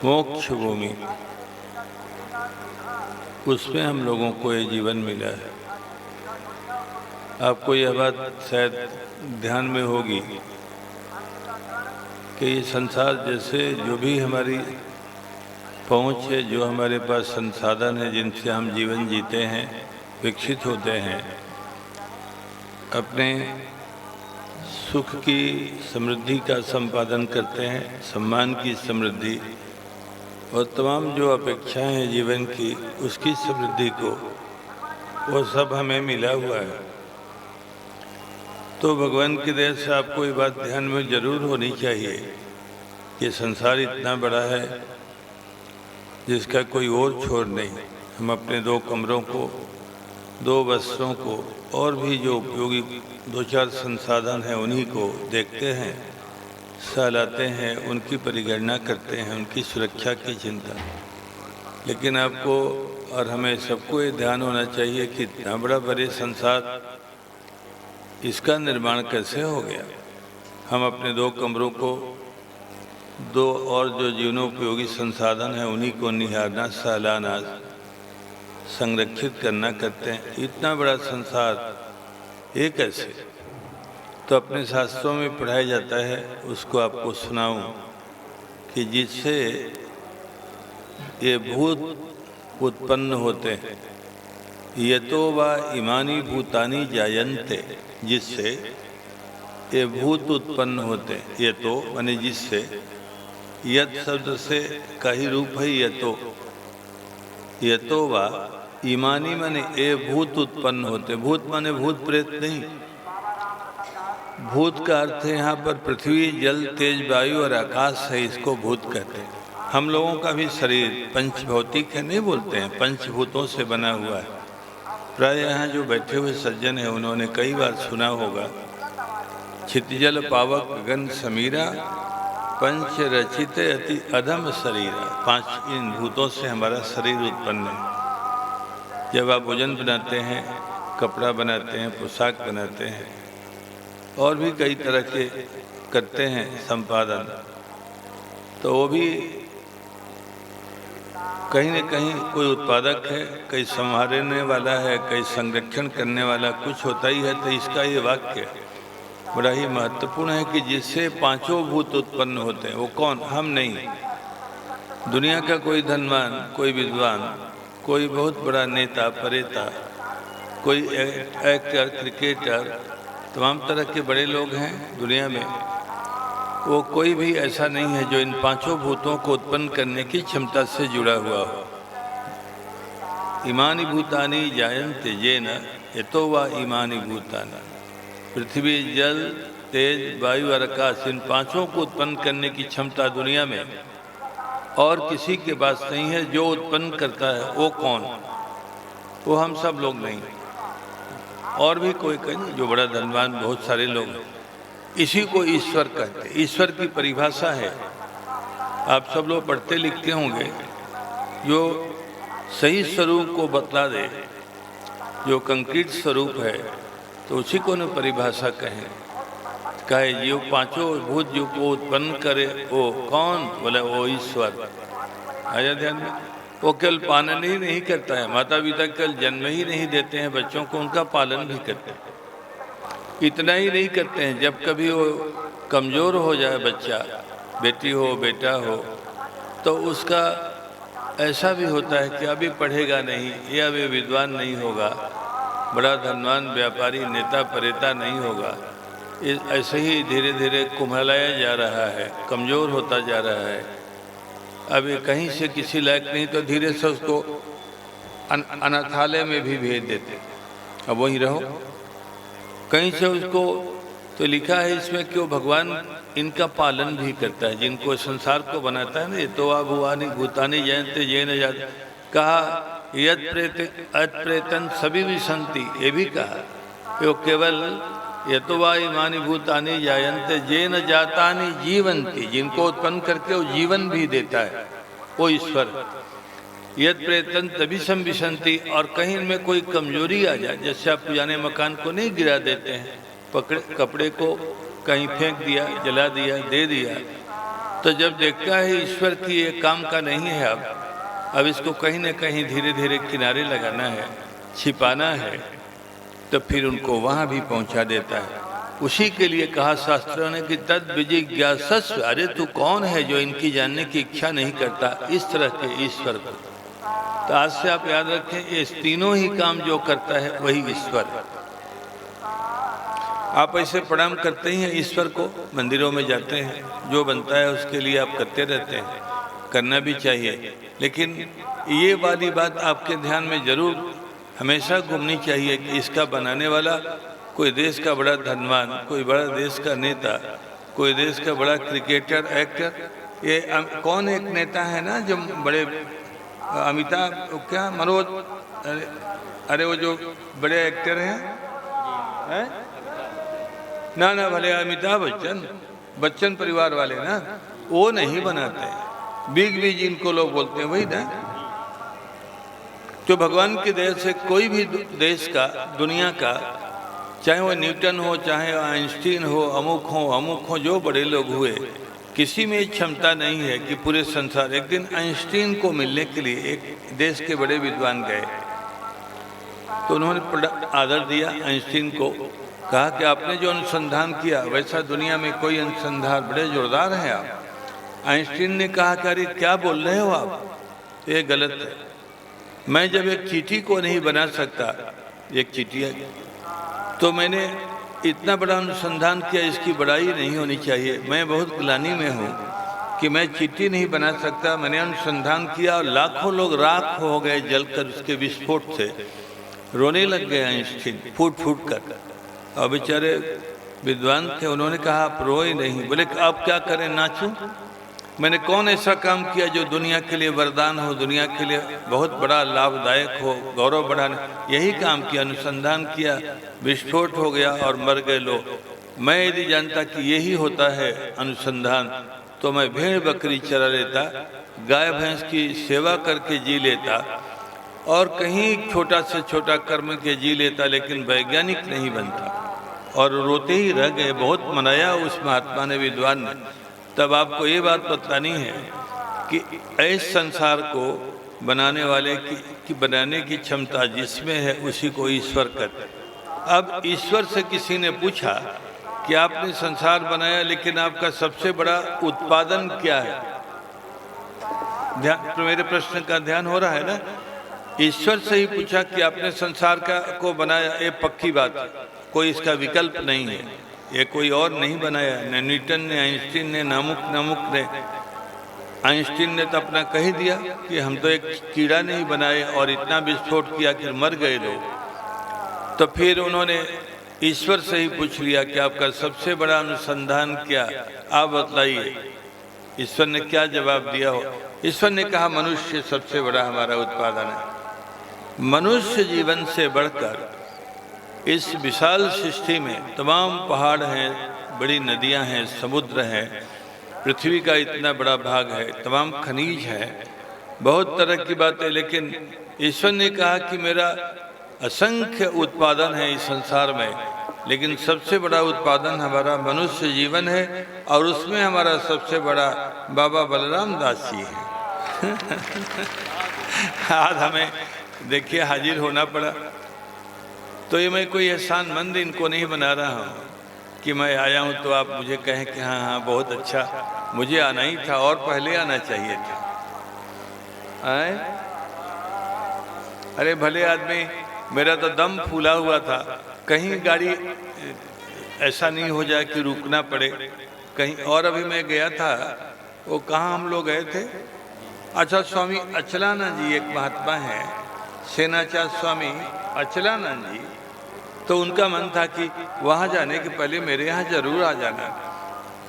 मोक्ष भूमि। उसमें हम लोगों को ये जीवन मिला है। आपको यह बात शायद ध्यान में होगी कि ये संसार जैसे जो भी हमारी पहुँच है, जो हमारे पास संसाधन है, जिनसे हम जीवन जीते हैं, विकसित होते हैं, अपने सुख की समृद्धि का संपादन करते हैं, सम्मान की समृद्धि और तमाम जो अपेक्षाएं हैं जीवन की, उसकी समृद्धि को, वो सब हमें मिला हुआ है। तो भगवान की दया से आपको ये बात ध्यान में जरूर होनी चाहिए कि संसार इतना बड़ा है जिसका कोई और छोर नहीं। हम अपने 2 कमरों को, 2 वस्त्रों को और भी जो उपयोगी 2-4 संसाधन हैं उन्हीं को देखते हैं, सहलाते हैं, उनकी परिगणना करते हैं, उनकी सुरक्षा की चिंता। लेकिन आपको और हमें सबको ये ध्यान होना चाहिए कि इतना बड़ा बड़े संसार, इसका निर्माण कैसे हो गया। हम अपने 2 कमरों को, 2 और जो जीवनोपयोगी संसाधन हैं उन्हीं को निहारना, सहलाना, संरक्षित करना करते हैं। इतना बड़ा संसार एक कैसे? तो अपने शास्त्रों में पढ़ाया जाता है, उसको आपको सुनाऊं कि जिससे ये भूत उत्पन्न होते हैं, ये तो वा इमानी भूतानी जायन्ते, जिससे ये भूत उत्पन्न होते हैं। ये तो माने जिससे, यत शब्द से का ही रूप है ये तो वा ईमानी माने ये भूत उत्पन्न होते। भूत माने भूत प्रेत नहीं। भूत का अर्थ है यहाँ पर पृथ्वी, जल, तेज, वायु और आकाश है, इसको भूत कहते हैं। हम लोगों का भी शरीर पंचभौतिक है, नहीं बोलते हैं, पंचभूतों से बना हुआ है। प्राय यहाँ जो बैठे हुए सज्जन हैं उन्होंने कई बार सुना होगा, क्षितिजल पावक गगन समीरा पंच रचित अति अधम शरीर, 5 इन भूतों से हमारा शरीर उत्पन्न है। जब आप भोजन बनाते हैं, कपड़ा बनाते हैं, पोशाक बनाते हैं और भी कई तरह के करते हैं संपादन, तो वो भी कहीं न कहीं कोई उत्पादक है, कहीं संभालने वाला है, कहीं संरक्षण करने वाला कुछ होता ही है। तो इसका ये वाक्य बड़ा ही महत्वपूर्ण है कि जिससे 5 भूत उत्पन्न होते हैं वो कौन? हम नहीं। दुनिया का कोई धनवान, कोई विद्वान, कोई बहुत बड़ा नेता परेता, कोई एक्टर, क्रिकेटर, तमाम तरह के बड़े लोग हैं दुनिया में, वो कोई भी ऐसा नहीं है जो इन 5 भूतों को उत्पन्न करने की क्षमता से जुड़ा हुआ हो। इमानि भूतानि जायन्ते येन यतो वा इमानि भूतानि। पृथ्वी, जल, तेज, वायु और आकाश, इन 5 को उत्पन्न करने की क्षमता दुनिया में और किसी के पास नहीं है। जो उत्पन्न करता है वो कौन? वो हम सब लोग नहीं, और भी कोई कहीं जो बड़ा धनवान, बहुत सारे लोग हैं। इसी को ईश्वर कहते हैं। ईश्वर की परिभाषा है, आप सब लोग पढ़ते लिखते होंगे, जो सही स्वरूप को बतला दे, जो कंक्रीट स्वरूप है, तो उसी को न परिभाषा कहें। कहे जो 5 भूत जो को उत्पन्न करे वो कौन? बोले वो ईश्वर। आया ध्यान में? वो केवल पालन ही नहीं करता है, माता पिता केवल जन्म ही नहीं देते हैं बच्चों को, उनका पालन भी करते हैं। इतना ही नहीं करते हैं, जब कभी वो कमज़ोर हो जाए बच्चा, बेटी हो बेटा हो, तो उसका ऐसा भी होता है कि अभी पढ़ेगा नहीं, या अभी विद्वान नहीं होगा, बड़ा धनवान व्यापारी नेता परेता नहीं होगा। ऐसे ही धीरे धीरे कुम्हलाया जा रहा है, कमज़ोर होता जा रहा है। अभी कहीं से किसी लायक नहीं तो धीरे से उसको अनाथालय में भी भेज देते, अब वहीं रहो। कहीं से उसको तो लिखा है इसमें कि वो भगवान इनका पालन भी करता है, जिनको संसार को बनाता है ना। ये तो आप भुवानी भूतानी जयंते जय न जाते, कहा यद प्रेतन सभी भी संति, ये भी कहा कि वो केवल ये तो वा इमानी भूतानी जायंते जे न जातानी जीवंती, जिनको उत्पन्न करके वो जीवन भी देता है, वो ईश्वर। यद प्रेतन तभी संविशंति, और कहीं इनमें कोई कमजोरी आ जाए, जैसे आप पुराने मकान को नहीं गिरा देते हैं, पकड़े कपड़े को कहीं फेंक दिया, जला दिया, दे दिया, तो जब देखता है ईश्वर की ये काम का नहीं है, अब इसको कहीं न कहीं धीरे धीरे किनारे लगाना है, छिपाना है, तो फिर उनको वहाँ भी पहुँचा देता है। उसी के लिए कहा शास्त्रों ने कि तद विजिज्ञासस्व, अरे तू कौन है जो इनकी जानने की इच्छा नहीं करता, इस तरह के ईश्वर को। तो आज से आप याद रखें, ये तीनों ही काम जो करता है वही ईश्वर है। आप ऐसे प्रणाम करते ही हैं ईश्वर को, मंदिरों में जाते हैं, जो बनता है उसके लिए आप करते रहते हैं, करना भी चाहिए। लेकिन ये वाली बात आपके ध्यान में जरूर हमेशा घूमनी चाहिए कि इसका बनाने वाला कोई देश का बड़ा धनवान, कोई बड़ा देश का नेता, कोई देश का बड़ा क्रिकेटर, एक्टर। ये कौन एक नेता है ना जो बड़े अमिताभ, क्या मनोज, अरे वो जो बड़े एक्टर हैं है? ना भले अमिताभ बच्चन परिवार वाले ना, वो नहीं बनाते, बिग बी जिनको लोग बोलते हैं वही ना। तो भगवान की दया से कोई भी देश का, दुनिया का, चाहे वो न्यूटन हो, चाहे आइंस्टीन हो, अमुक हो, जो बड़े लोग हुए, किसी में क्षमता नहीं है कि पूरे संसार। एक दिन आइंस्टीन को मिलने के लिए एक देश के बड़े विद्वान गए, तो उन्होंने आदर दिया आइंस्टीन को, कहा कि आपने जो अनुसंधान किया वैसा दुनिया में कोई अनुसंधान, बड़े जोरदार हैं आप। आइंस्टीन ने कहा कि अरे क्या बोल रहे हो आप, ये गलत है। मैं जब एक चींटी को नहीं बना सकता, एक चींटी है, तो मैंने इतना बड़ा अनुसंधान किया, इसकी बड़ाई नहीं होनी चाहिए। मैं बहुत ग्लानि में हूँ कि मैं चींटी नहीं बना सकता, मैंने अनुसंधान किया और लाखों लोग राख हो गए जलकर उसके विस्फोट से, रोने लग गए आइंस्टीन फूट कर। और बेचारे विद्वान थे, उन्होंने कहा आप रोए नहीं। बोले आप क्या करें, नाचूं? मैंने कौन ऐसा काम किया जो दुनिया के लिए वरदान हो, दुनिया के लिए बहुत बड़ा लाभदायक हो, गौरव बढ़ाने? यही काम किया, अनुसंधान किया, विस्फोट हो गया और मर गए लोग। मैं यदि जानता कि यही होता है अनुसंधान, तो मैं भेड़ बकरी चरा लेता, गाय भैंस की सेवा करके जी लेता और कहीं छोटा से छोटा कर्म के जी लेता, लेकिन वैज्ञानिक नहीं बनता। और रोते ही रह गए। बहुत मनाया उस महात्मा ने, विद्वान ने। तब आपको ये बात बतानी है कि ऐसे संसार को बनाने वाले की बनाने की क्षमता जिसमें है उसी को ईश्वर कहते हैं। अब ईश्वर से किसी ने पूछा कि आपने संसार बनाया, लेकिन आपका सबसे बड़ा उत्पादन क्या है? ध्यान, तो मेरे प्रश्न का ध्यान हो रहा है ना? ईश्वर से ही पूछा कि आपने संसार को बनाया, ये पक्की बात है, कोई इसका विकल्प नहीं है। ये कोई और नहीं बनाया, न न्यूटन ने, आइंस्टीन ने, नामुक ने। आइंस्टीन ने तो अपना कह ही दिया कि हम तो एक कीड़ा नहीं बनाए और इतना विस्फोट किया कि मर गए लोग। तो फिर उन्होंने ईश्वर से ही पूछ लिया कि आपका सबसे बड़ा अनुसंधान क्या, आप बतलाइए। ईश्वर ने क्या जवाब दिया हो? ईश्वर ने कहा मनुष्य सबसे बड़ा हमारा उत्पादन है। मनुष्य जीवन से बढ़कर इस विशाल सृष्टि में तमाम पहाड़ हैं, बड़ी नदियां हैं, समुद्र हैं, पृथ्वी का इतना बड़ा भाग है, तमाम खनिज है, बहुत तरह की बातें। लेकिन ईश्वर ने कहा कि मेरा असंख्य उत्पादन है इस संसार में, लेकिन सबसे बड़ा उत्पादन हमारा मनुष्य जीवन है और उसमें हमारा सबसे बड़ा बाबा बलराम दास जी है। आज हमें देखिए हाजिर होना पड़ा। तो ये मैं कोई एहसानमंद इनको नहीं बना रहा हूँ कि मैं आया हूँ तो आप मुझे कहें कि हाँ हाँ बहुत अच्छा, मुझे आना ही था और पहले आना चाहिए था। आए? अरे भले आदमी, मेरा तो दम फूला हुआ था, कहीं गाड़ी ऐसा नहीं हो जाए कि रुकना पड़े कहीं। और अभी मैं गया था, वो कहाँ हम लोग गए थे? अच्छा, स्वामी अचलानंद जी एक महात्मा हैं, सेनाचार्य स्वामी अचलानंद जी। तो उनका मन था कि वहाँ जाने के पहले मेरे यहाँ जरूर आ जाना।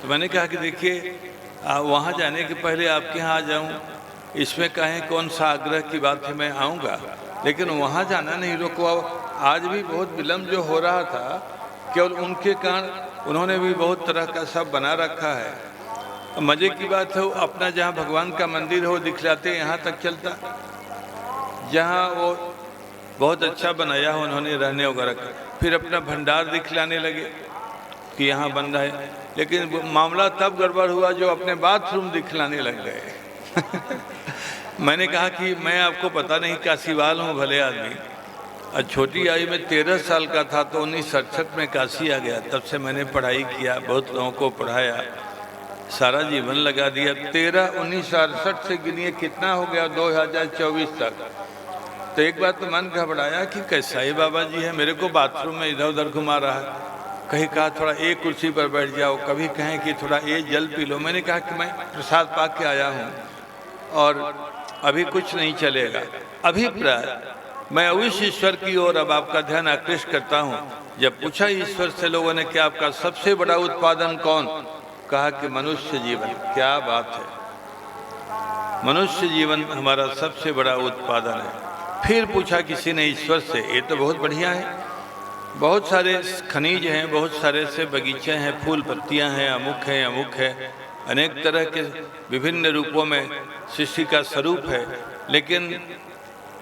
तो मैंने कहा कि देखिए वहाँ जाने के पहले आपके यहाँ आ जाऊँ, इसमें कहें कौन सा आग्रह की बात है, मैं आऊँगा, लेकिन वहाँ जाना नहीं रोको। आज भी बहुत विलम्ब जो हो रहा था, केवल उनके कारण उन्होंने भी बहुत तरह का सब बना रखा है। मज़े की बात है, अपना जहाँ भगवान का मंदिर हो दिखलाते, यहाँ तक चलता, जहाँ वो बहुत अच्छा बनाया हो उन्होंने रहने वगैरह का, फिर अपना भंडार दिखलाने लगे कि यहाँ बन रहा है। लेकिन मामला तब गड़बड़ हुआ जो अपने बाथरूम दिखलाने लग गए। मैंने कहा कि मैं आपको पता नहीं काशी वाल हूँ, भले आदमी। और छोटी आयु में 13 साल का था तो 1967 में काशी आ गया। तब से मैंने पढ़ाई किया, बहुत लोगों को पढ़ाया, सारा जीवन लगा दिया। 1968 से गिनिए कितना हो गया, 2024 तक। तो एक बात तो मन घबराया कि कैसा ही बाबा जी है, मेरे को बाथरूम में इधर उधर घुमा रहा है। कहीं कहा थोड़ा एक कुर्सी पर बैठ जाओ, कभी कहें कि थोड़ा ये जल पी लो। मैंने कहा कि मैं प्रसाद पा के आया हूँ और अभी कुछ नहीं चलेगा। अभिप्राय मैं उस ईश्वर की ओर अब आपका ध्यान आकृष्ट करता हूँ। जब पूछा ईश्वर से लोगों ने कि आपका सबसे बड़ा उत्पादन कौन, कहा कि मनुष्य जीवन। क्या बात है, मनुष्य जीवन हमारा सबसे बड़ा उत्पादन है। फिर पूछा किसी ने ईश्वर से, ये तो बहुत बढ़िया है, बहुत सारे खनिज हैं, बहुत सारे से बगीचे हैं, फूल पत्तियां हैं, अमुक है, अनेक तरह के विभिन्न रूपों में सृष्टि का स्वरूप है, लेकिन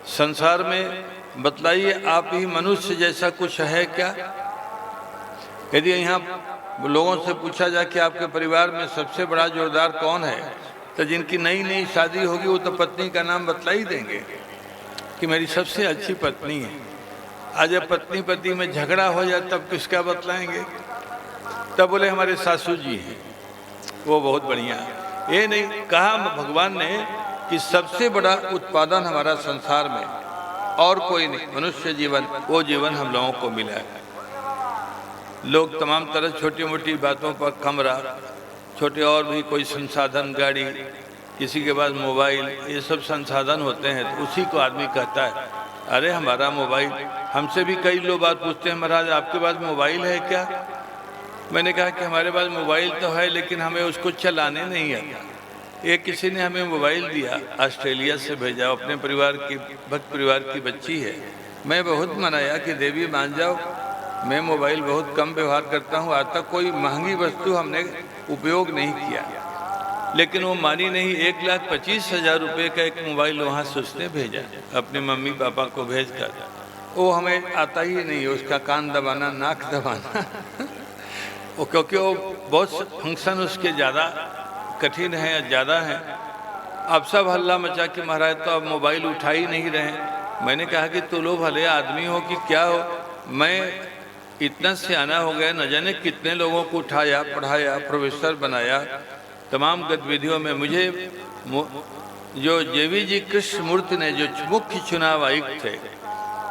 संसार में बतलाइए आप ही मनुष्य जैसा कुछ है क्या? यदि यहाँ लोगों से पूछा जाए कि आपके परिवार में सबसे बड़ा जोरदार कौन है, तो जिनकी नई नई शादी होगी वो तो पत्नी का नाम बतला ही देंगे कि मेरी सबसे अच्छी पत्नी है। आज जब पत्नी पति में झगड़ा हो जाए तब किसका बतलाएंगे? तब बोले हमारे सासू जी हैं, वो बहुत बढ़िया है। ये नहीं कहा भगवान ने कि सबसे बड़ा उत्पादन हमारा संसार में और कोई नहीं, मनुष्य जीवन, वो जीवन हम लोगों को मिला है। लोग तमाम तरह छोटी मोटी बातों पर कमरा, छोटे और भी कोई संसाधन, गाड़ी, किसी के पास मोबाइल, ये सब संसाधन होते हैं, तो उसी को आदमी कहता है अरे हमारा मोबाइल। हमसे भी कई लोग बात पूछते हैं, महाराज आपके पास मोबाइल है क्या? मैंने कहा कि हमारे पास मोबाइल तो है, लेकिन हमें उसको चलाने नहीं आता। एक किसी ने हमें मोबाइल दिया, ऑस्ट्रेलिया से भेजा, अपने परिवार की, भक्त परिवार की बच्ची है। मैं बहुत मनाया कि देवी मान जाओ, मैं मोबाइल बहुत कम व्यवहार करता हूँ, आज तक कोई महंगी वस्तु हमने उपयोग नहीं किया। लेकिन वो मानी नहीं। 1,25,000 रुपये का एक मोबाइल वहाँ से उसने भेजा अपने मम्मी पापा को भेज कर। वो हमें आता ही नहीं, उसका कान दबाना, नाक दबाना वो, क्योंकि वो बहुत फंक्शन उसके ज़्यादा कठिन है, ज़्यादा है। अब सब हल्ला मचा के महाराज तो अब मोबाइल उठा ही नहीं रहे। मैंने कहा कि तू लोग भले आदमी हो कि क्या हो, मैं इतना सियाना हो गया, न जाने कितने लोगों को उठाया, पढ़ाया, प्रोफेसर बनाया, तमाम गतिविधियों में। मुझे जो जेवी जी कृष्णमूर्ति ने जो मुख्य चुनाव आयुक्त थे,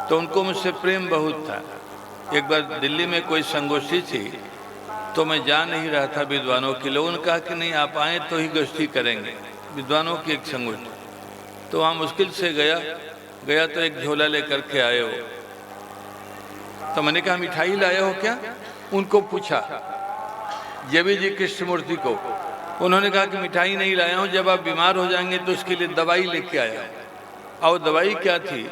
तो उनको मुझसे प्रेम बहुत था। एक बार दिल्ली में कोई संगोष्ठी थी, तो मैं जा नहीं रहा था विद्वानों के। लोगों ने कहा कि नहीं आप आए तो ही गोष्ठी करेंगे, विद्वानों की एक संगोष्ठी। तो वहाँ मुश्किल से गया तो एक झोला लेकर के आए हो। तो मैंने कहा मिठाई लाए हो क्या? उनको पूछा, जेवी जी कृष्णमूर्ति को। उन्होंने कहा कि मिठाई नहीं लाया हूँ, जब आप बीमार हो जाएंगे तो उसके लिए दवाई लेके आया हूँ। और दवाई क्या थी?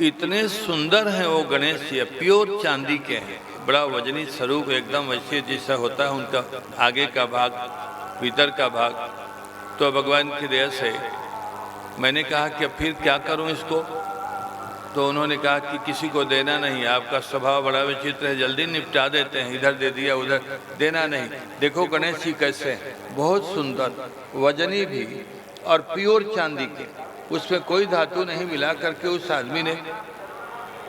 इतने सुंदर हैं वो गणेश जी, प्योर चांदी के हैं, बड़ा वजनी स्वरूप, एकदम वैसे जैसा होता है उनका आगे का भाग, भीतर का भाग। तो भगवान की दया से मैंने कहा कि अब फिर क्या करूं इसको? तो उन्होंने कहा कि किसी को देना नहीं, आपका स्वभाव बड़ा विचित्र है, जल्दी निपटा देते हैं, इधर दे दिया उधर, देना नहीं। देखो गणेश जी कैसे हैं, बहुत सुंदर, वजनी भी और प्योर चांदी के, उसमें कोई धातु नहीं मिला करके उस आदमी ने।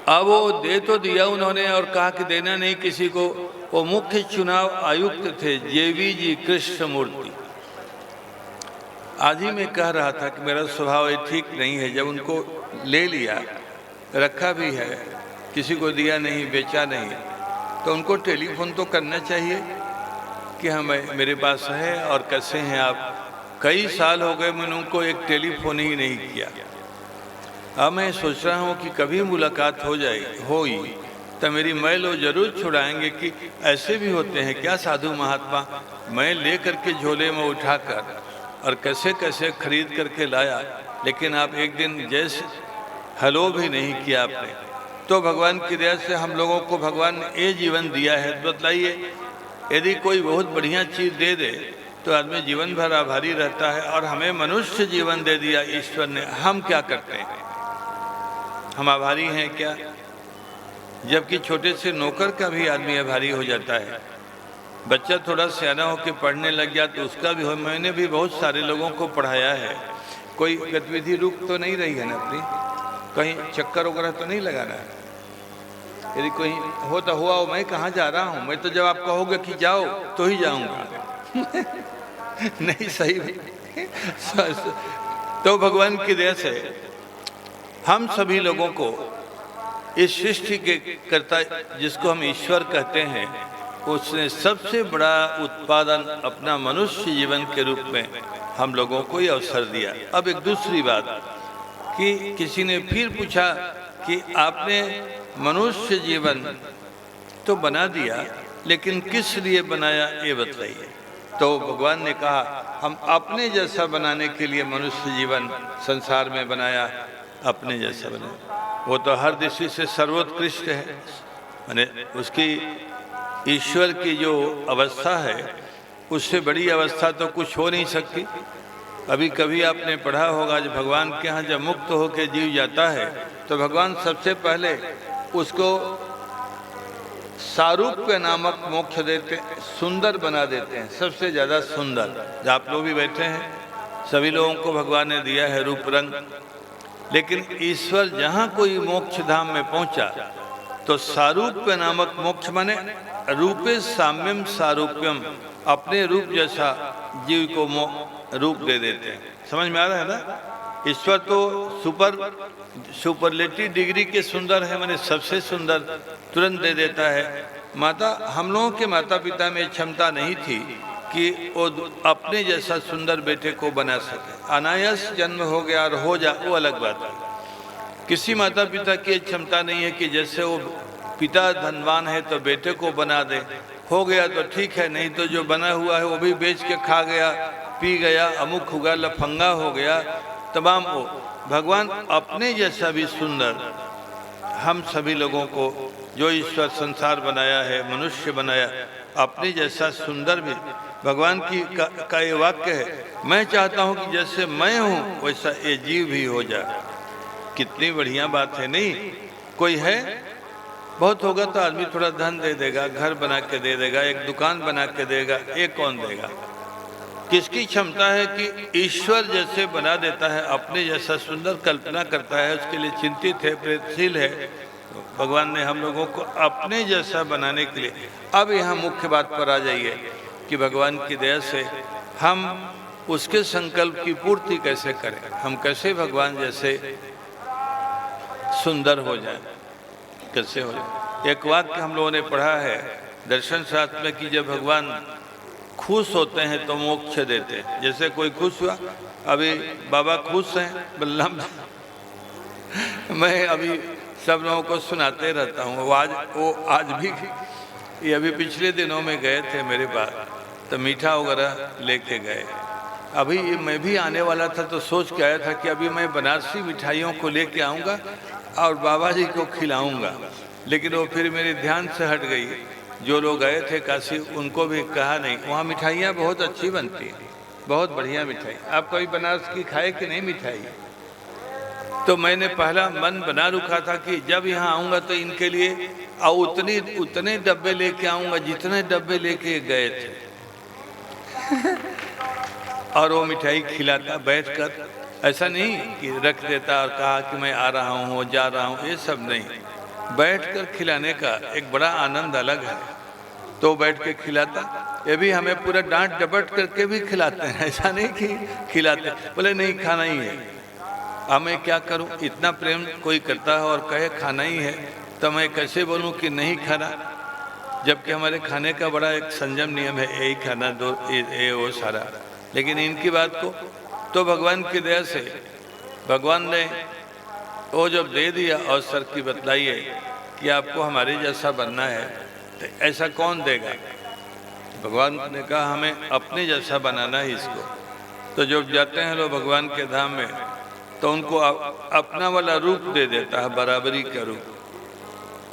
अब वो दे तो दिया उन्होंने और कहा कि देना नहीं किसी को। वो मुख्य चुनाव आयुक्त थे जेवी जी कृष्णमूर्ति। आज ही मैं कह रहा था कि मेरा स्वभाव ये ठीक नहीं है। जब उनको ले लिया, रखा भी है, किसी को दिया नहीं, बेचा नहीं, तो उनको टेलीफोन तो करना चाहिए कि हाँ मेरे पास है और कैसे हैं आप। कई साल हो गए मैंने उनको एक टेलीफोन ही नहीं किया। अब मैं सोच रहा हूँ कि कभी मुलाकात होई तो मेरी मैल वो जरूर छुड़ाएंगे कि ऐसे भी होते हैं क्या साधु महात्मा। मैं ले करके झोले में उठाकर और कैसे कैसे खरीद करके लाया, लेकिन आप एक दिन जैसे हेलो भी नहीं किया आपने। तो भगवान की दया से हम लोगों को भगवान ने ये जीवन दिया है। बतलाइए, यदि कोई बहुत बढ़िया चीज़ दे दे तो आदमी जीवन भर आभारी रहता है, और हमें मनुष्य जीवन दे दिया ईश्वर ने, हम क्या करते हैं? हम आभारी हैं क्या? जबकि छोटे से नौकर का भी आदमी आभारी हो जाता है। बच्चा थोड़ा सियाना होकर पढ़ने लग गया तो उसका भी हो। मैंने भी बहुत सारे लोगों को पढ़ाया है। कोई गतिविधि रुक तो नहीं रही है ना अपनी, कहीं चक्कर वगैरह तो नहीं लगाना है। यदि कोई होता हुआ हो, मैं कहाँ जा रहा हूँ, मैं तो जब आप कहोगे कि जाओ तो ही जाऊँगा नहीं सही तो भगवान की दया से हम सभी लोगों को इस सृष्टि के कर्ता जिसको हम ईश्वर कहते हैं, उसने सबसे बड़ा उत्पादन अपना मनुष्य जीवन के रूप में हम लोगों को ये अवसर दिया। अब एक दूसरी बात कि किसी ने फिर पूछा कि आपने मनुष्य जीवन तो बना दिया, लेकिन किस लिए बनाया ये बताइए। तो भगवान ने कहा हम अपने जैसा बनाने के लिए मनुष्य जीवन संसार में बनाया, अपने जैसा बनाया। वो तो हर दृष्टि से सर्वोत्कृष्ट है, माने उसकी ईश्वर की जो अवस्था है उससे बड़ी अवस्था तो कुछ हो नहीं सकती। अभी कभी आपने पढ़ा होगा, जब भगवान के यहाँ जब मुक्त होकर जीव जाता है तो भगवान सबसे पहले उसको सारूप्य नामक मोक्ष देते, सुंदर बना देते हैं, सबसे ज़्यादा सुंदर। आप लोग भी बैठे हैं, सभी लोगों को भगवान ने दिया है रूप रंग, लेकिन ईश्वर जहाँ कोई मोक्ष धाम में पहुँचा तो सारूप्य नामक मोक्ष माने रूपे साम्यम सारूप्यम, अपने रूप जैसा जीव को रूप दे देते हैं। समझ में आ रहा है ना? ईश्वर तो सुपरलेटिव डिग्री के सुंदर है, माने सबसे सुंदर तुरंत दे देता है। हम लोगों के माता पिता में क्षमता नहीं थी कि वो अपने जैसा सुंदर बेटे को बना सके। अनायास जन्म हो गया और हो जा, वो अलग बात है। किसी माता पिता की क्षमता नहीं है कि जैसे वो पिता धनवान है तो बेटे को बना दे, हो गया तो ठीक है, नहीं तो जो बना हुआ है वो भी बेच के खा गया, पी गया, अमुक हुआ, लफंगा हो गया, तमाम वो। भगवान अपने जैसा भी सुंदर हम सभी लोगों को जो ईश्वर संसार बनाया है, मनुष्य बनाया, अपने जैसा सुंदर भी भगवान की का ये वाक्य है, मैं चाहता हूं कि जैसे मैं हूं वैसा ये जीव भी हो जाए। कितनी बढ़िया बात है नहीं? कोई है, बहुत होगा तो आदमी थोड़ा धन दे देगा, घर बना के दे देगा, एक दुकान बना के देगा, ये कौन देगा? किसकी क्षमता है कि ईश्वर जैसे बना देता है, अपने जैसा सुंदर कल्पना करता है, उसके लिए चिंतित है, प्रयत्नशील है। भगवान ने हम लोगों को अपने जैसा बनाने के लिए, अब यहाँ मुख्य बात पर आ जाइए कि भगवान की दया से हम उसके संकल्प की पूर्ति कैसे करें, हम कैसे भगवान जैसे सुंदर हो जाए, कैसे हो जाए। एक वाक्य हम लोगों ने पढ़ा है दर्शन शास्त्र में कि जब भगवान खुश होते हैं तो मोक्ष देते हैं। जैसे कोई खुश हुआ, अभी बाबा खुश हैं बल्लभ, मैं अभी सब लोगों को सुनाते रहता हूँ। वो आज भी, ये अभी पिछले दिनों में गए थे मेरे पास, तो मीठा वगैरह लेके गए। अभी मैं भी आने वाला था तो सोच के आया था कि अभी मैं बनारसी मिठाइयों को लेके आऊँगा और बाबा जी को खिलाऊंगा, लेकिन वो फिर मेरे ध्यान से हट गई। जो लोग गए थे काशी उनको भी कहा नहीं, वहाँ मिठाइयाँ बहुत अच्छी बनती हैं, बहुत बढ़िया मिठाई। आप कभी बनारस की खाए कि नहीं मिठाई? तो मैंने पहला मन बना रखा था कि जब यहाँ आऊँगा तो इनके लिए उतने डब्बे लेके आऊँगा जितने डब्बे लेके गए थे और वो मिठाई खिलाता बैठकर, ऐसा नहीं कि रख देता और कहा कि मैं आ रहा हूँ जा रहा हूँ, ये सब नहीं। बैठकर खिलाने का एक बड़ा आनंद अलग है। तो बैठ के खिलाता, ये भी हमें पूरा डांट डपट करके भी खिलाते हैं, ऐसा नहीं कि खिलाते, बोले नहीं खाना ही है। अब मैं क्या करूं, इतना प्रेम कोई करता है और कहे खाना ही है, तो मैं कैसे बोलूं कि नहीं खाना, जबकि हमारे खाने का बड़ा एक संयम नियम है, यही खाना दो ये वो सारा। लेकिन इनकी बात को तो भगवान की दया से भगवान ने वो जब दे दिया अवसर की बतलाइए कि आपको हमारे जैसा बनना है, तो ऐसा कौन देगा? भगवान ने कहा हमें अपने जैसा बनाना है इसको। तो जब जाते हैं लोग भगवान के धाम में तो उनको अपना वाला रूप दे देता है, बराबरी का रूप।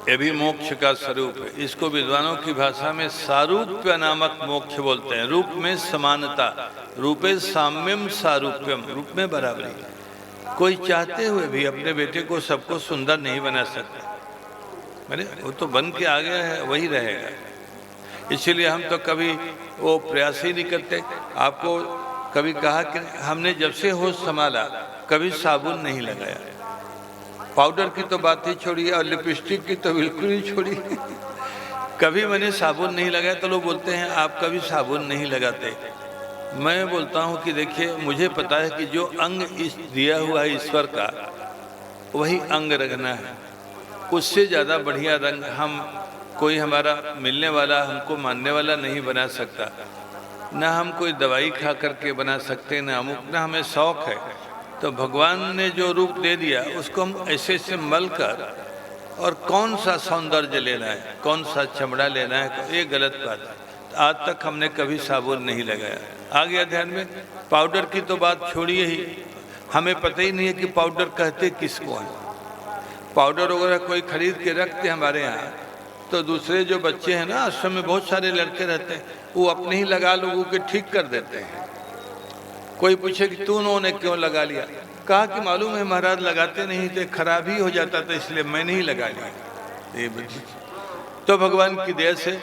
ये भी मोक्ष का स्वरूप है। इसको विद्वानों की भाषा में सारूप्य नामक मोक्ष बोलते हैं। रूप में समानता, रूपे साम्यम सारूप्यम, रूप में बराबरी। कोई चाहते हुए भी अपने बेटे को सबको सुंदर नहीं बना सकता, मैंने वो तो बन के आ गया है, वही रहेगा। इसीलिए हम तो कभी वो प्रयास ही नहीं करते। आपको कभी कहा कि हमने जब से होश संभाला कभी साबुन नहीं लगाया, पाउडर की तो बात ही छोड़ी और लिपस्टिक की तो बिल्कुल ही छोड़ी कभी मैंने साबुन नहीं लगाया। तो लोग बोलते हैं आप कभी साबुन नहीं लगाते। मैं बोलता हूं कि देखिए, मुझे पता है कि जो अंग दिया हुआ है ईश्वर का, वही अंग रंगना है। उससे ज़्यादा बढ़िया रंग हम कोई हमारा मिलने वाला, हमको मानने वाला नहीं बना सकता। ना हम कोई दवाई खा करके बना सकते, ना अमुक, ना हमें शौक है। तो भगवान ने जो रूप दे दिया उसको हम ऐसे ऐसे मल कर, और कौन सा सौंदर्य लेना है, कौन सा चमड़ा लेना है, ये गलत बात है। आज तक हमने कभी साबुन नहीं लगाया। आ गया ध्यान में? पाउडर की तो बात छोड़िए ही, हमें पता ही नहीं है कि पाउडर कहते किसको है। पाउडर वगैरह कोई खरीद के रखते हमारे यहाँ, तो दूसरे जो बच्चे हैं ना, आश्रम में बहुत सारे लड़के रहते हैं, वो अपने ही लगा लोगों के ठीक कर देते हैं। कोई पूछे कि तू उन्होंने क्यों लगा लिया, कहा कि मालूम है महाराज लगाते नहीं थे, खराब ही हो जाता था, इसलिए मैं नहीं लगा लिया। तो भगवान की दया से,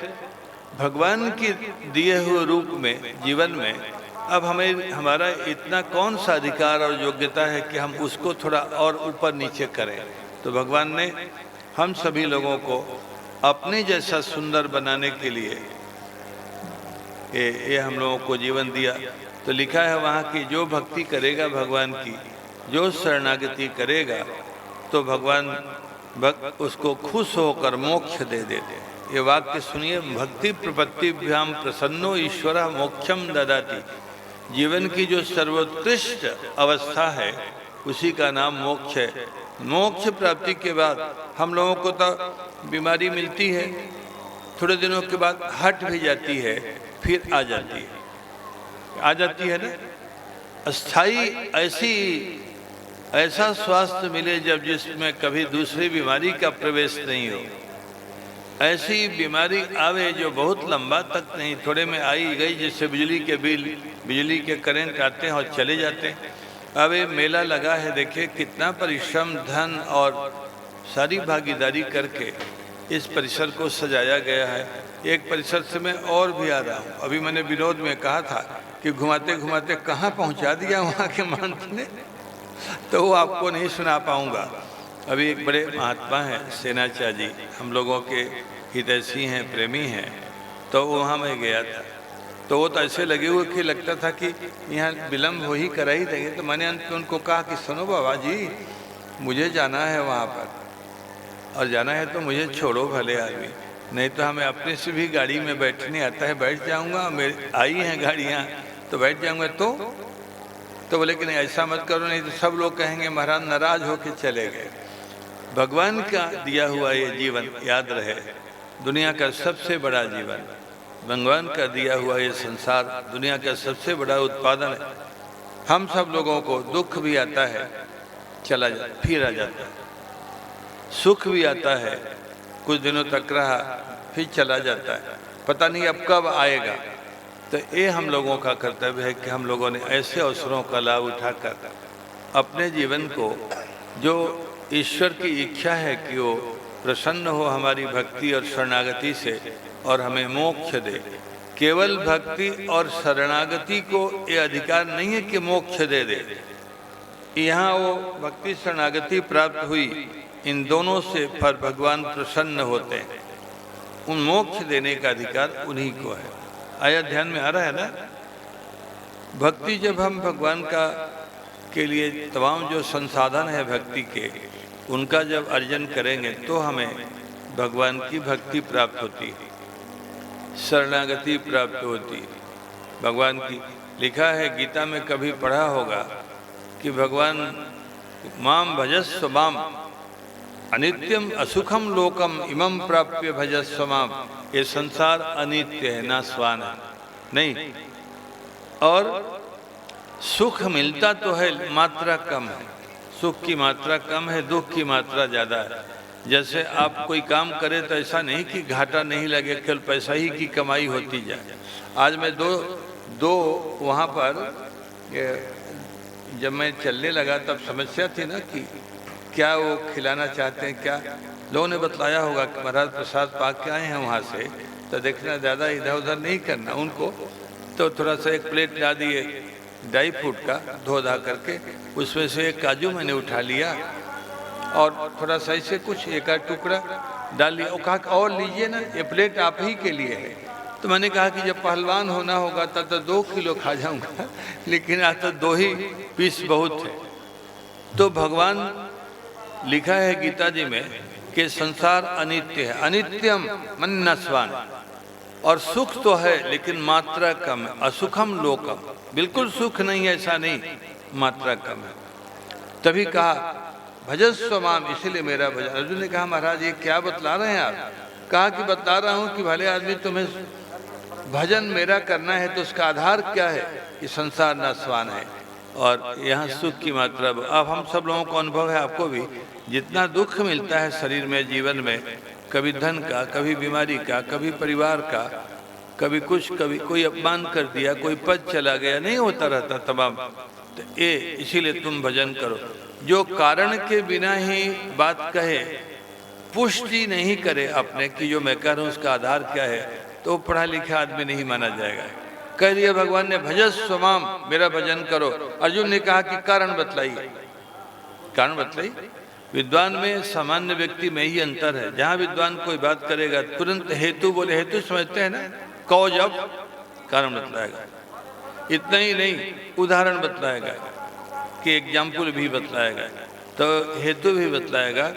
भगवान के दिए हुए रूप में जीवन में अब हमें हमारा इतना कौन सा अधिकार और योग्यता है कि हम उसको थोड़ा और ऊपर नीचे करें। तो भगवान ने हम सभी लोगों को अपने जैसा सुंदर बनाने के लिए ये हम लोगों को जीवन दिया। तो लिखा है वहाँ की जो भक्ति करेगा भगवान की, जो शरणागति करेगा, तो भगवान उसको खुश होकर मोक्ष दे देते। ये वाक्य सुनिए, भक्ति प्रपत्तिभ्याम प्रसन्नो ईश्वर मोक्षम ददाति। जीवन की जो सर्वोत्कृष्ट अवस्था है उसी का नाम मोक्ष है। मोक्ष प्राप्ति के बाद हम लोगों को तो बीमारी मिलती है, थोड़े दिनों के बाद हट भी जाती है, फिर आ जाती है ना। अस्थाई ऐसा स्वास्थ्य मिले जब जिसमें कभी दूसरी बीमारी का प्रवेश नहीं हो, ऐसी बीमारी आवे जो बहुत लंबा तक नहीं, थोड़े में आई गई, जैसे बिजली के बिल, बिजली के करंट आते हैं और चले जाते हैं। अब ये मेला लगा है, देखिए कितना परिश्रम, धन और सारी भागीदारी करके इस परिसर को सजाया गया है। एक परिसर से मैं और भी आ रहा हूँ। अभी मैंने विनोद में कहा था कि घुमाते घुमाते कहाँ पहुँचा दिया वहाँ के महंत ने, तो वो आपको नहीं सुना पाऊँगा। अभी एक बड़े महात्मा हैं सेनाचार्य जी, हम लोगों के हितैषी हैं, प्रेमी हैं, तो वहाँ मैं गया था। तो वो तो ऐसे लगे हुए कि लगता था कि यहाँ विलम्ब हो ही करा ही देंगे। तो मैंने अंत में उनको कहा कि सुनो बाबा जी, मुझे जाना है वहाँ पर, और जाना है तो मुझे छोड़ो भले आदमी, नहीं तो हमें अपने से भी गाड़ी में बैठने आता है, बैठ जाऊँगा, मेरे आई हैं गाड़ियाँ तो बैठ जाऊँगा। तो बोले कि नहीं ऐसा मत करो, नहीं तो सब लोग कहेंगे महाराज नाराज होके चले गए। भगवान का दिया हुआ ये जीवन याद रहे, दुनिया का सबसे बड़ा जीवन, भगवान का दिया हुआ ये संसार दुनिया का सबसे बड़ा उत्पादन है। हम सब लोगों को दुख भी आता है, चला जाता, फिर आ जाता है, सुख भी आता है, कुछ दिनों तक रहा, फिर चला जाता है, पता नहीं अब कब आएगा। तो ये हम लोगों का कर्तव्य है कि हम लोगों ने ऐसे अवसरों का लाभ उठाकर अपने जीवन को, जो ईश्वर की इच्छा है कि वो प्रसन्न हो हमारी भक्ति और शरणागति से और हमें मोक्ष दे। केवल भक्ति और शरणागति को ये अधिकार नहीं है कि मोक्ष दे दे। यहाँ वो भक्ति शरणागति प्राप्त हुई, इन दोनों से पर भगवान प्रसन्न होते हैं, उन मोक्ष देने का अधिकार उन्हीं को है। आया ध्यान में आ रहा है ना? भक्ति जब हम भगवान का के लिए तमाम जो संसाधन है भक्ति के, उनका जब अर्जन करेंगे तो हमें भगवान की भक्ति प्राप्त होती है, शरणागति प्राप्त होती है भगवान की। लिखा है गीता में, कभी पढ़ा होगा कि भगवान माम भजस्व माम अनित्यम असुखम लोकम इमं प्राप्य भजस्व माम। ये संसार अनित्य है, नाशवान है, नहीं, और सुख मिलता तो है, मात्रा कम है, सुख की मात्रा कम है, दुख की मात्रा ज़्यादा है। जैसे आप कोई काम करें तो ऐसा नहीं कि घाटा नहीं लगे, केवल पैसा ही की कमाई होती जाए। आज मैं दो वहाँ पर जब मैं चलने लगा तब समस्या थी ना कि क्या वो खिलाना चाहते हैं, क्या लोगों ने बतलाया होगा कि महाराज प्रसाद पाक के आए हैं वहाँ से, तो देखना ज़्यादा इधर उधर नहीं करना उनको। तो थोड़ा सा एक प्लेट ला दिए ड्राई फ्रूट का, धो धा करके, उसमें से एक काजू मैंने उठा लिया और थोड़ा सा ऐसे कुछ एक आध टुकड़ा डाल लिया। वो कहा और लीजिए ना, ये प्लेट आप ही के लिए है। तो मैंने कहा कि जब पहलवान होना होगा तब तो 2 किलो खा जाऊंगा, लेकिन आज तो 2 ही पीस बहुत है। तो भगवान लिखा है गीता जी में कि संसार अनित्य है, अनित्यम मन नस्वान, और सुख तो है लेकिन मात्रा कम है, असुखम लोकम, बिल्कुल सुख नहीं है ऐसा नहीं, मात्रा कम है। तभी कहा भजस्व माम, इसीलिए मेरा भजन। अर्जुन ने कहा महाराज ये क्या बतला रहे हैं आप? कहा कि बता रहा हूँ कि भले आदमी तुम्हें भजन मेरा करना है तो उसका आधार क्या है कि संसार नाशवान है और यहाँ सुख की मात्रा। अब हम सब लोगों को अनुभव है, आपको भी, जितना दुख मिलता है शरीर में, जीवन में, कभी धन का, कभी बीमारी का, कभी परिवार का, कभी कुछ, कभी कोई अपमान कर दिया, कोई पद चला गया, नहीं होता रहता तमाम। तो ये इसीलिए तुम भजन करो। जो कारण के बिना ही बात कहे, पुष्टि नहीं करे अपने कि जो मैं कह रहा हूँ उसका आधार क्या है, तो पढ़ा लिखा आदमी नहीं माना जाएगा। कह दिया भगवान ने भजस्व माम, मेरा भजन करो। अर्जुन ने कहा कि कारण बतलाइए, कारण बतलाई। विद्वान में सामान्य व्यक्ति में ही अंतर है। जहाँ विद्वान कोई बात करेगा तुरंत हेतु बोले, हेतु समझते हैं ना, कौज, अब कारण बतलाएगा। इतना ही नहीं, उदाहरण बतलाएगा कि एग्जाम्पल भी बतलाएगा, तो हेतु भी बतलाएगा,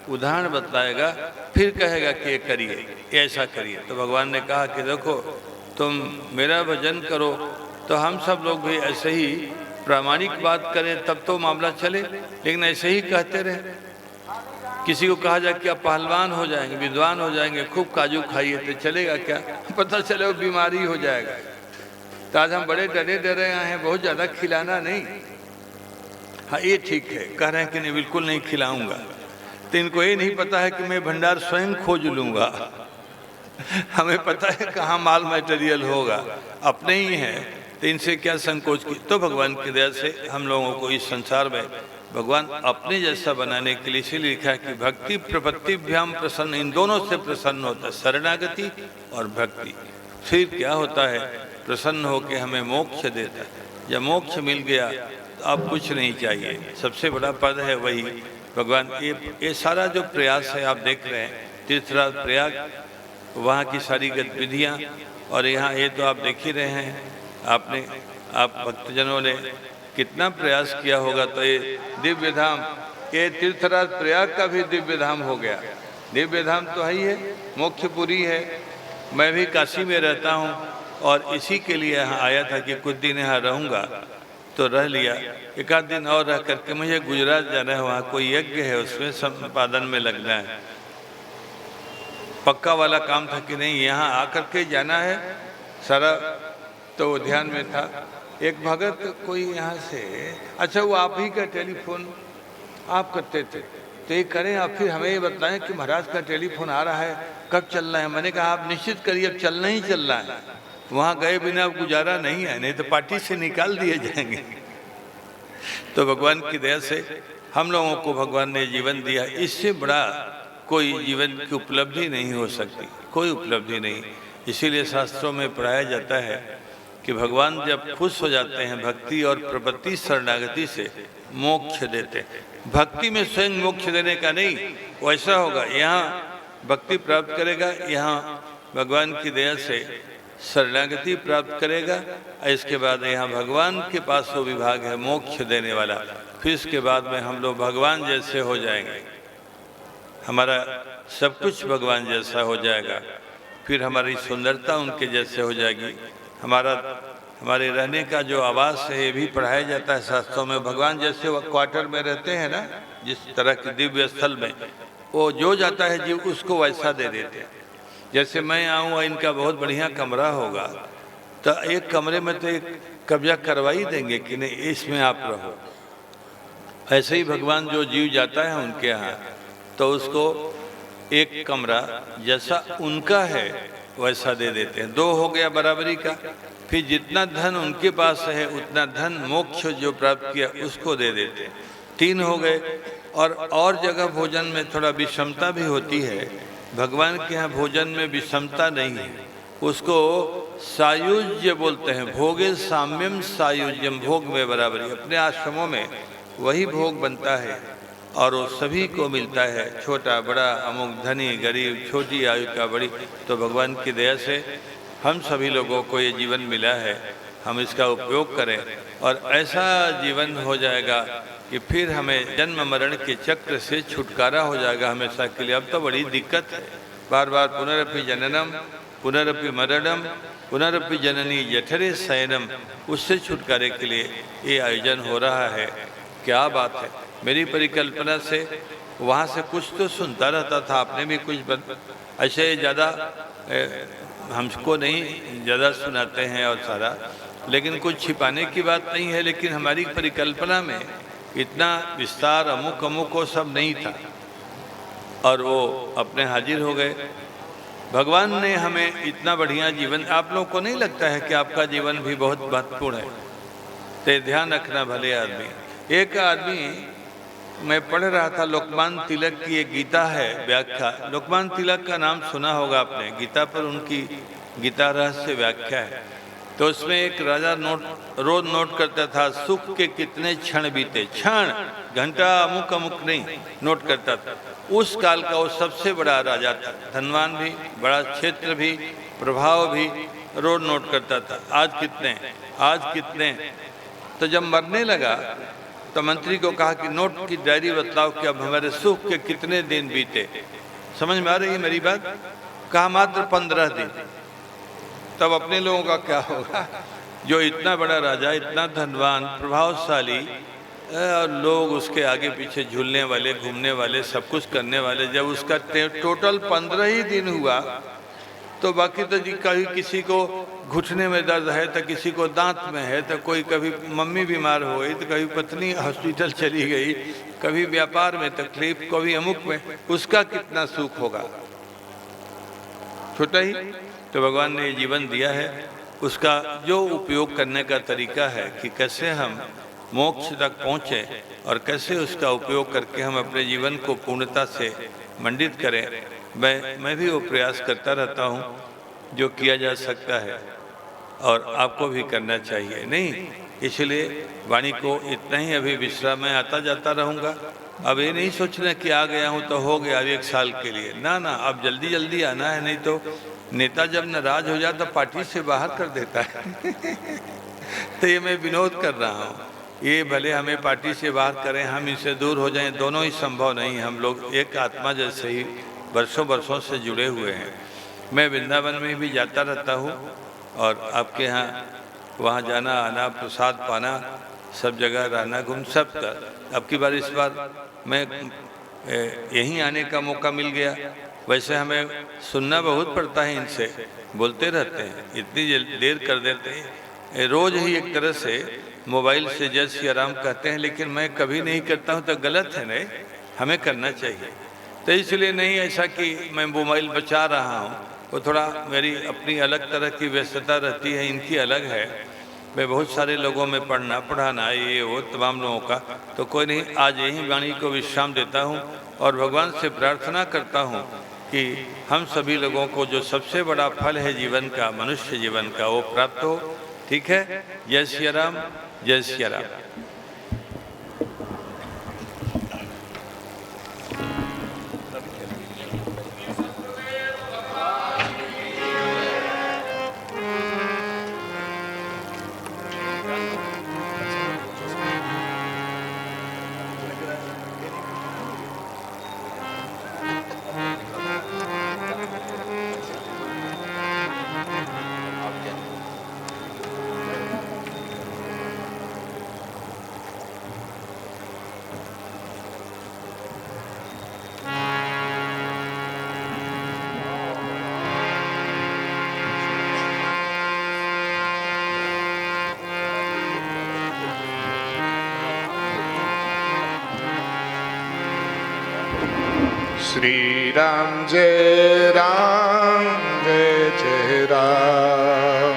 उदाहरण बतलाएगा, फिर कहेगा कि ये करिए, ऐसा करिए। तो भगवान ने कहा कि देखो तुम मेरा भजन करो, तो हम सब लोग भी ऐसे ही प्रामाणिक बात करें तब तो मामला चले, लेकिन ऐसे ही कहते रहे। किसी को कहा जाए कि आप पहलवान हो जाएंगे, विद्वान हो जाएंगे, खूब काजू खाइए, तो चलेगा क्या? पता चले वो बीमारी हो जाएगा। तो आज हम बड़े डरे आए हैं, बहुत ज़्यादा खिलाना नहीं। हाँ ये ठीक है, कह रहे हैं कि नहीं बिल्कुल नहीं खिलाऊंगा, तो इनको ये नहीं पता है कि मैं भंडार स्वयं खोज लूँगा, हमें पता है कहाँ माल मटेरियल होगा, अपने ही हैं, तो इनसे क्या संकोच की। तो भगवान की दया से हम लोगों को इस संसार में भगवान अपने जैसा बनाने के लिए इसीलिए लिखा है कि भक्ति प्रपत्तिभ्याम प्रसन्न, इन दोनों से प्रसन्न होता है, शरणागति और भक्ति। फिर क्या होता है, प्रसन्न होकर हमें मोक्ष देता है। जब मोक्ष मिल गया तो अब कुछ नहीं चाहिए, सबसे बड़ा पद है वही भगवान। ये सारा जो प्रयास है आप देख रहे हैं, तीर्थराज प्रयाग, वहाँ की सारी गतिविधियाँ, और यहाँ ये तो आप देख ही रहे हैं, आप भक्तजनों ने कितना प्रयास किया होगा। तो ये दिव्य धाम, ये तीर्थराज प्रयाग का भी दिव्य धाम हो गया। दिव्य धाम तो है ही है, मोक्षपुरी है। मैं भी काशी में रहता हूँ और इसी के लिए यहाँ आया था कि कुछ दिन यहाँ रहूँगा, तो रह लिया। एक आध दिन और रह करके मुझे गुजरात जाना है, वहाँ कोई यज्ञ है, उसमें संपादन में लगना है। पक्का वाला काम था कि नहीं यहाँ आकर के जाना है सारा, तो ध्यान में था। एक भगत कोई यहाँ से, अच्छा वो आप ही का टेलीफोन आप करते थे, तो ये करें आप, फिर हमें ये बताएं कि महाराज का टेलीफोन आ रहा है, कब चलना है। मैंने कहा आप निश्चित करिए, अब चलना ही चलना है, वहाँ गए बिना अब गुजारा नहीं है, नहीं तो पार्टी से निकाल दिए जाएंगे। तो भगवान की दया से हम लोगों को भगवान ने जीवन दिया, इससे बड़ा कोई जीवन की उपलब्धि नहीं हो सकती, कोई उपलब्धि नहीं। इसीलिए शास्त्रों में पढ़ाया जाता है कि भगवान जब खुश हो जाते हैं भक्ति और प्रपत्ति शरणागति से मोक्ष देते हैं। भक्ति में स्वयं मोक्ष देने का नहीं, वैसा होगा यहाँ भक्ति प्राप्त करेगा, यहाँ भगवान की दया से शरणागति प्राप्त करेगा, इसके बाद यहाँ भगवान के पास वो विभाग है मोक्ष देने वाला। फिर इसके बाद में हम लोग भगवान जैसे हो जाएंगे, हमारा सब कुछ भगवान जैसा हो जाएगा, फिर हमारी सुंदरता उनके जैसे हो जाएगी। हमारे रहने का जो आवास है ये भी पढ़ाया जाता है शास्त्रों में। भगवान जैसे वो क्वार्टर में रहते हैं ना, जिस तरह के दिव्य स्थल में, वो जो जाता है जीव उसको वैसा दे देते हैं। जैसे मैं आऊँ, इनका बहुत बढ़िया कमरा होगा, तो एक कमरे में तो एक कब्जा करवा ही देंगे कि नहीं इसमें आप रहो। ऐसे ही भगवान जो जीव जाता है उनके यहाँ, तो उसको एक कमरा जैसा उनका है वैसा दे देते हैं। 2 हो गया बराबरी का। फिर जितना धन उनके पास है उतना धन मोक्ष जो प्राप्त किया उसको दे देते हैं। 3 हो गए। और जगह भोजन में थोड़ा विषमता भी होती है, भगवान के यहाँ भोजन में विषमता नहीं है, उसको सायुज्य बोलते हैं। भोगे साम्यम सायुज्यम, भोग में बराबरी। अपने आश्रमों में वही भोग बनता है और वो सभी को मिलता है, छोटा बड़ा, अमुक धनी गरीब, छोटी आयु का बड़ी। तो भगवान की दया से हम सभी लोगों को ये जीवन मिला है, हम इसका उपयोग करें और ऐसा जीवन हो जाएगा कि फिर हमें जन्म मरण के चक्र से छुटकारा हो जाएगा हमेशा के लिए। अब तो बड़ी दिक्कत है, बार बार पुनरपि जननम पुनरपि मरणम पुनरपि जननी जठरे शयनम, उससे छुटकारे के लिए ये आयोजन हो रहा है। क्या बात है। मेरी परिकल्पना से वहाँ से कुछ तो सुनता रहता था, आपने भी कुछ ऐसे ज़्यादा हमको नहीं ज़्यादा सुनाते हैं और सारा, लेकिन कुछ छिपाने की बात नहीं है। लेकिन हमारी परिकल्पना में इतना विस्तार अमुक अमुक वो सब नहीं था और वो अपने हाजिर हो गए। भगवान ने हमें इतना बढ़िया जीवन, आप लोगों को नहीं लगता है कि आपका जीवन भी बहुत महत्वपूर्ण है? तो ध्यान रखना भले आदमी। एक आदमी, मैं पढ़ रहा था लोकमान तिलक की एक गीता है व्याख्या। लोकमान तिलक का नाम सुना होगा आपने, गीता पर उनकी गीता रहस्य व्याख्या है। तो उसमें एक राजा रोज नोट करता था सुख के कितने क्षण बीते, क्षण घंटा अमुक अमुक नहीं, नोट करता था। उस काल का वो सबसे बड़ा राजा था, धनवान भी, बड़ा क्षेत्र भी, प्रभाव भी, रोज नोट करता था आज कितने, आज कितने। तो जब मरने लगा तो मंत्री को कहा कि नोट की डायरी बतलाओ कि अब हमारे सुख के कितने दिन बीते। समझ में आ रही है मेरी बात? कहा मात्र 15 दिन। तब अपने लोगों का क्या होगा? जो इतना बड़ा राजा, इतना धनवान, प्रभावशाली और लोग उसके आगे पीछे झूलने वाले, घूमने वाले, सब कुछ करने वाले, जब उसका टोटल 15 ही दिन हुआ तो बाकी तो जी कभी किसी को घुटने में दर्द है, तो किसी को दांत में है, तो कोई कभी मम्मी बीमार हो गई, तो कभी पत्नी हॉस्पिटल चली गई, कभी व्यापार में तकलीफ, कभी अमुक में, उसका कितना सुख होगा। छोटा ही, तो भगवान ने ये जीवन दिया है, उसका जो उपयोग करने का तरीका है कि कैसे हम मोक्ष तक पहुँचें और कैसे उसका उपयोग करके हम अपने जीवन को पूर्णता से मंडित करें, मैं भी वो प्रयास करता रहता हूँ जो किया जा सकता है और आपको भी करना चाहिए। नहीं, इसलिए वाणी को इतना ही अभी विश्राम में आता जाता रहूँगा। अब ये नहीं सोचना कि आ गया हूँ तो हो गया अब 1 साल के लिए, ना ना, अब जल्दी जल्दी आना है, नहीं तो नेता जब नाराज हो जाता तो पार्टी से बाहर कर देता है। तो ये मैं विनोद कर रहा हूँ, ये भले हमें पार्टी से बाहर करें, हम इससे दूर हो जाएं, दोनों ही संभव नहीं। हम लोग एक आत्मा जैसे ही वर्षों वर्षों से जुड़े हुए हैं। मैं वृंदावन में भी जाता रहता हूँ और आपके यहाँ वहाँ जाना आना, प्रसाद पाना, सब जगह रहना, घूम सब कर। अब की बार इस बार मैं यहीं आने का मौका मिल गया। वैसे हमें सुनना बहुत पड़ता है, इनसे बोलते रहते हैं, इतनी देर कर देते हैं, रोज़ ही एक तरह से मोबाइल से जय श्री राम कहते हैं, लेकिन मैं कभी नहीं करता हूँ तो गलत है। नहीं, हमें करना चाहिए। तो इसलिए नहीं ऐसा कि मैं मोबाइल बचा रहा हूँ, वो थोड़ा मेरी अपनी अलग तरह की व्यस्तता रहती है, इनकी अलग है। मैं बहुत सारे लोगों में पढ़ना पढ़ाना ये वो तमाम लोगों का, तो कोई नहीं, आज यही वाणी को विश्राम देता हूँ और भगवान से प्रार्थना करता हूँ कि हम सभी लोगों को जो सबसे बड़ा फल है जीवन का, मनुष्य जीवन का, वो प्राप्त हो। ठीक है, जय श्री राम, जय श्री राम। श्री राम जय राम, जय जय राम।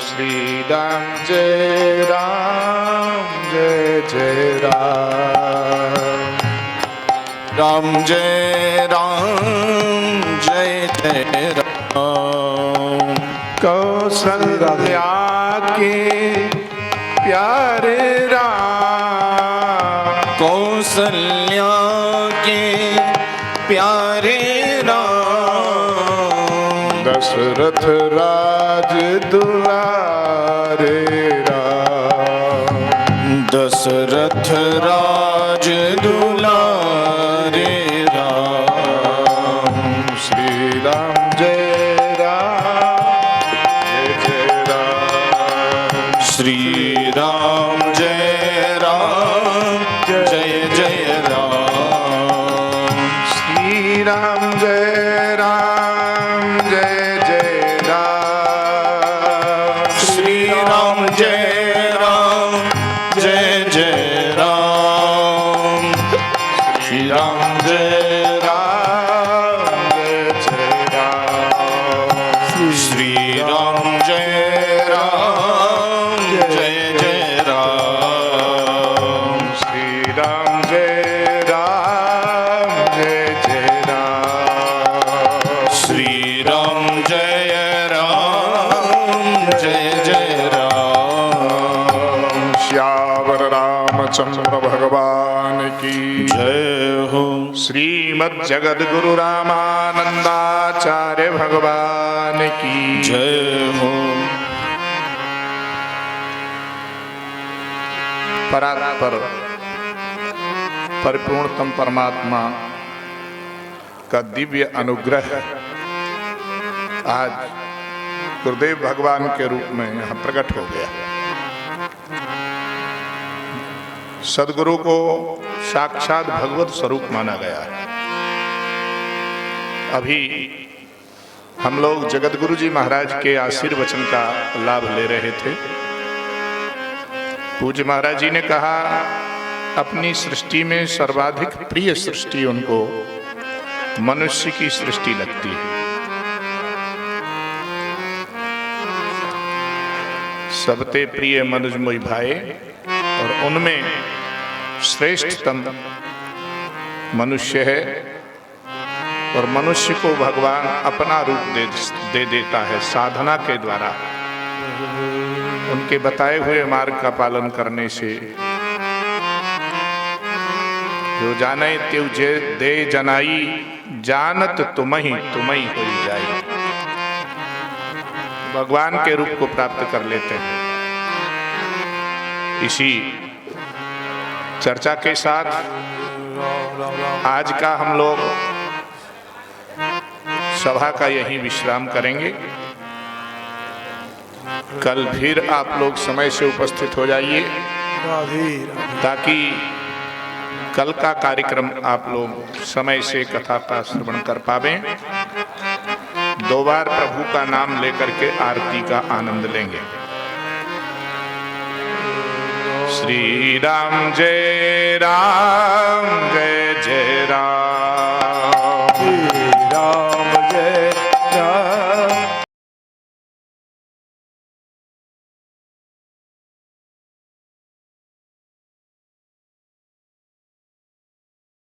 श्री राम जय राम, जय जय राम। राम जय राम, जय जय राम। कौशल्या के प्यारे राम, कौशल्या के प्यारे राम। दशरथ राज दुलारे राम, दशरथ राज दुलारे राम। श्री राम जय राम, जय जय राम। श्री राम जय राम, जय जय राम। श्री राम जय राम, जय जय राम। श्री राम जय राम, जय जय राम। श्री राम जय राम, जय जय राम। श्री राम जय राम, जय जय राम। श्री राम जय राम, जय जय राम। श्री राम जय राम, जय जय राम। श्यावर रामचंद्र भगवान की जय हो। श्रीमद् जगद गुरु रामानंदाचार्य भगवान की जय हो। परात्पर परिपूर्णतम परमात्मा का दिव्य अनुग्रह आज गुरुदेव भगवान के रूप में यहाँ प्रकट हो गया। सदगुरु को साक्षात भगवत स्वरूप माना गया है। अभी हम लोग जगत गुरु जी महाराज के आशीर्वचन का लाभ ले रहे थे। पूज्य महाराज जी ने कहा, अपनी सृष्टि में सर्वाधिक प्रिय सृष्टि उनको मनुष्य की सृष्टि लगती है। सबते प्रिय मनुज मोहि भाए, और उनमें श्रेष्ठतम मनुष्य है। और मनुष्य को भगवान अपना रूप दे देता है साधना के द्वारा, उनके बताए हुए मार्ग का पालन करने से। जो जाने त्यों जे दे जनाई, जानत तुमहि होई जाई। भगवान के रूप को प्राप्त कर लेते हैं। इसी चर्चा के साथ आज का हम लोग सभा का यहीं विश्राम करेंगे। कल फिर आप लोग समय से उपस्थित हो जाइए, ताकि कल का कार्यक्रम आप लोग समय से कथा का श्रवण कर पावें। 2 बार प्रभु का नाम लेकर के आरती का आनंद लेंगे। श्री राम जय जय राम।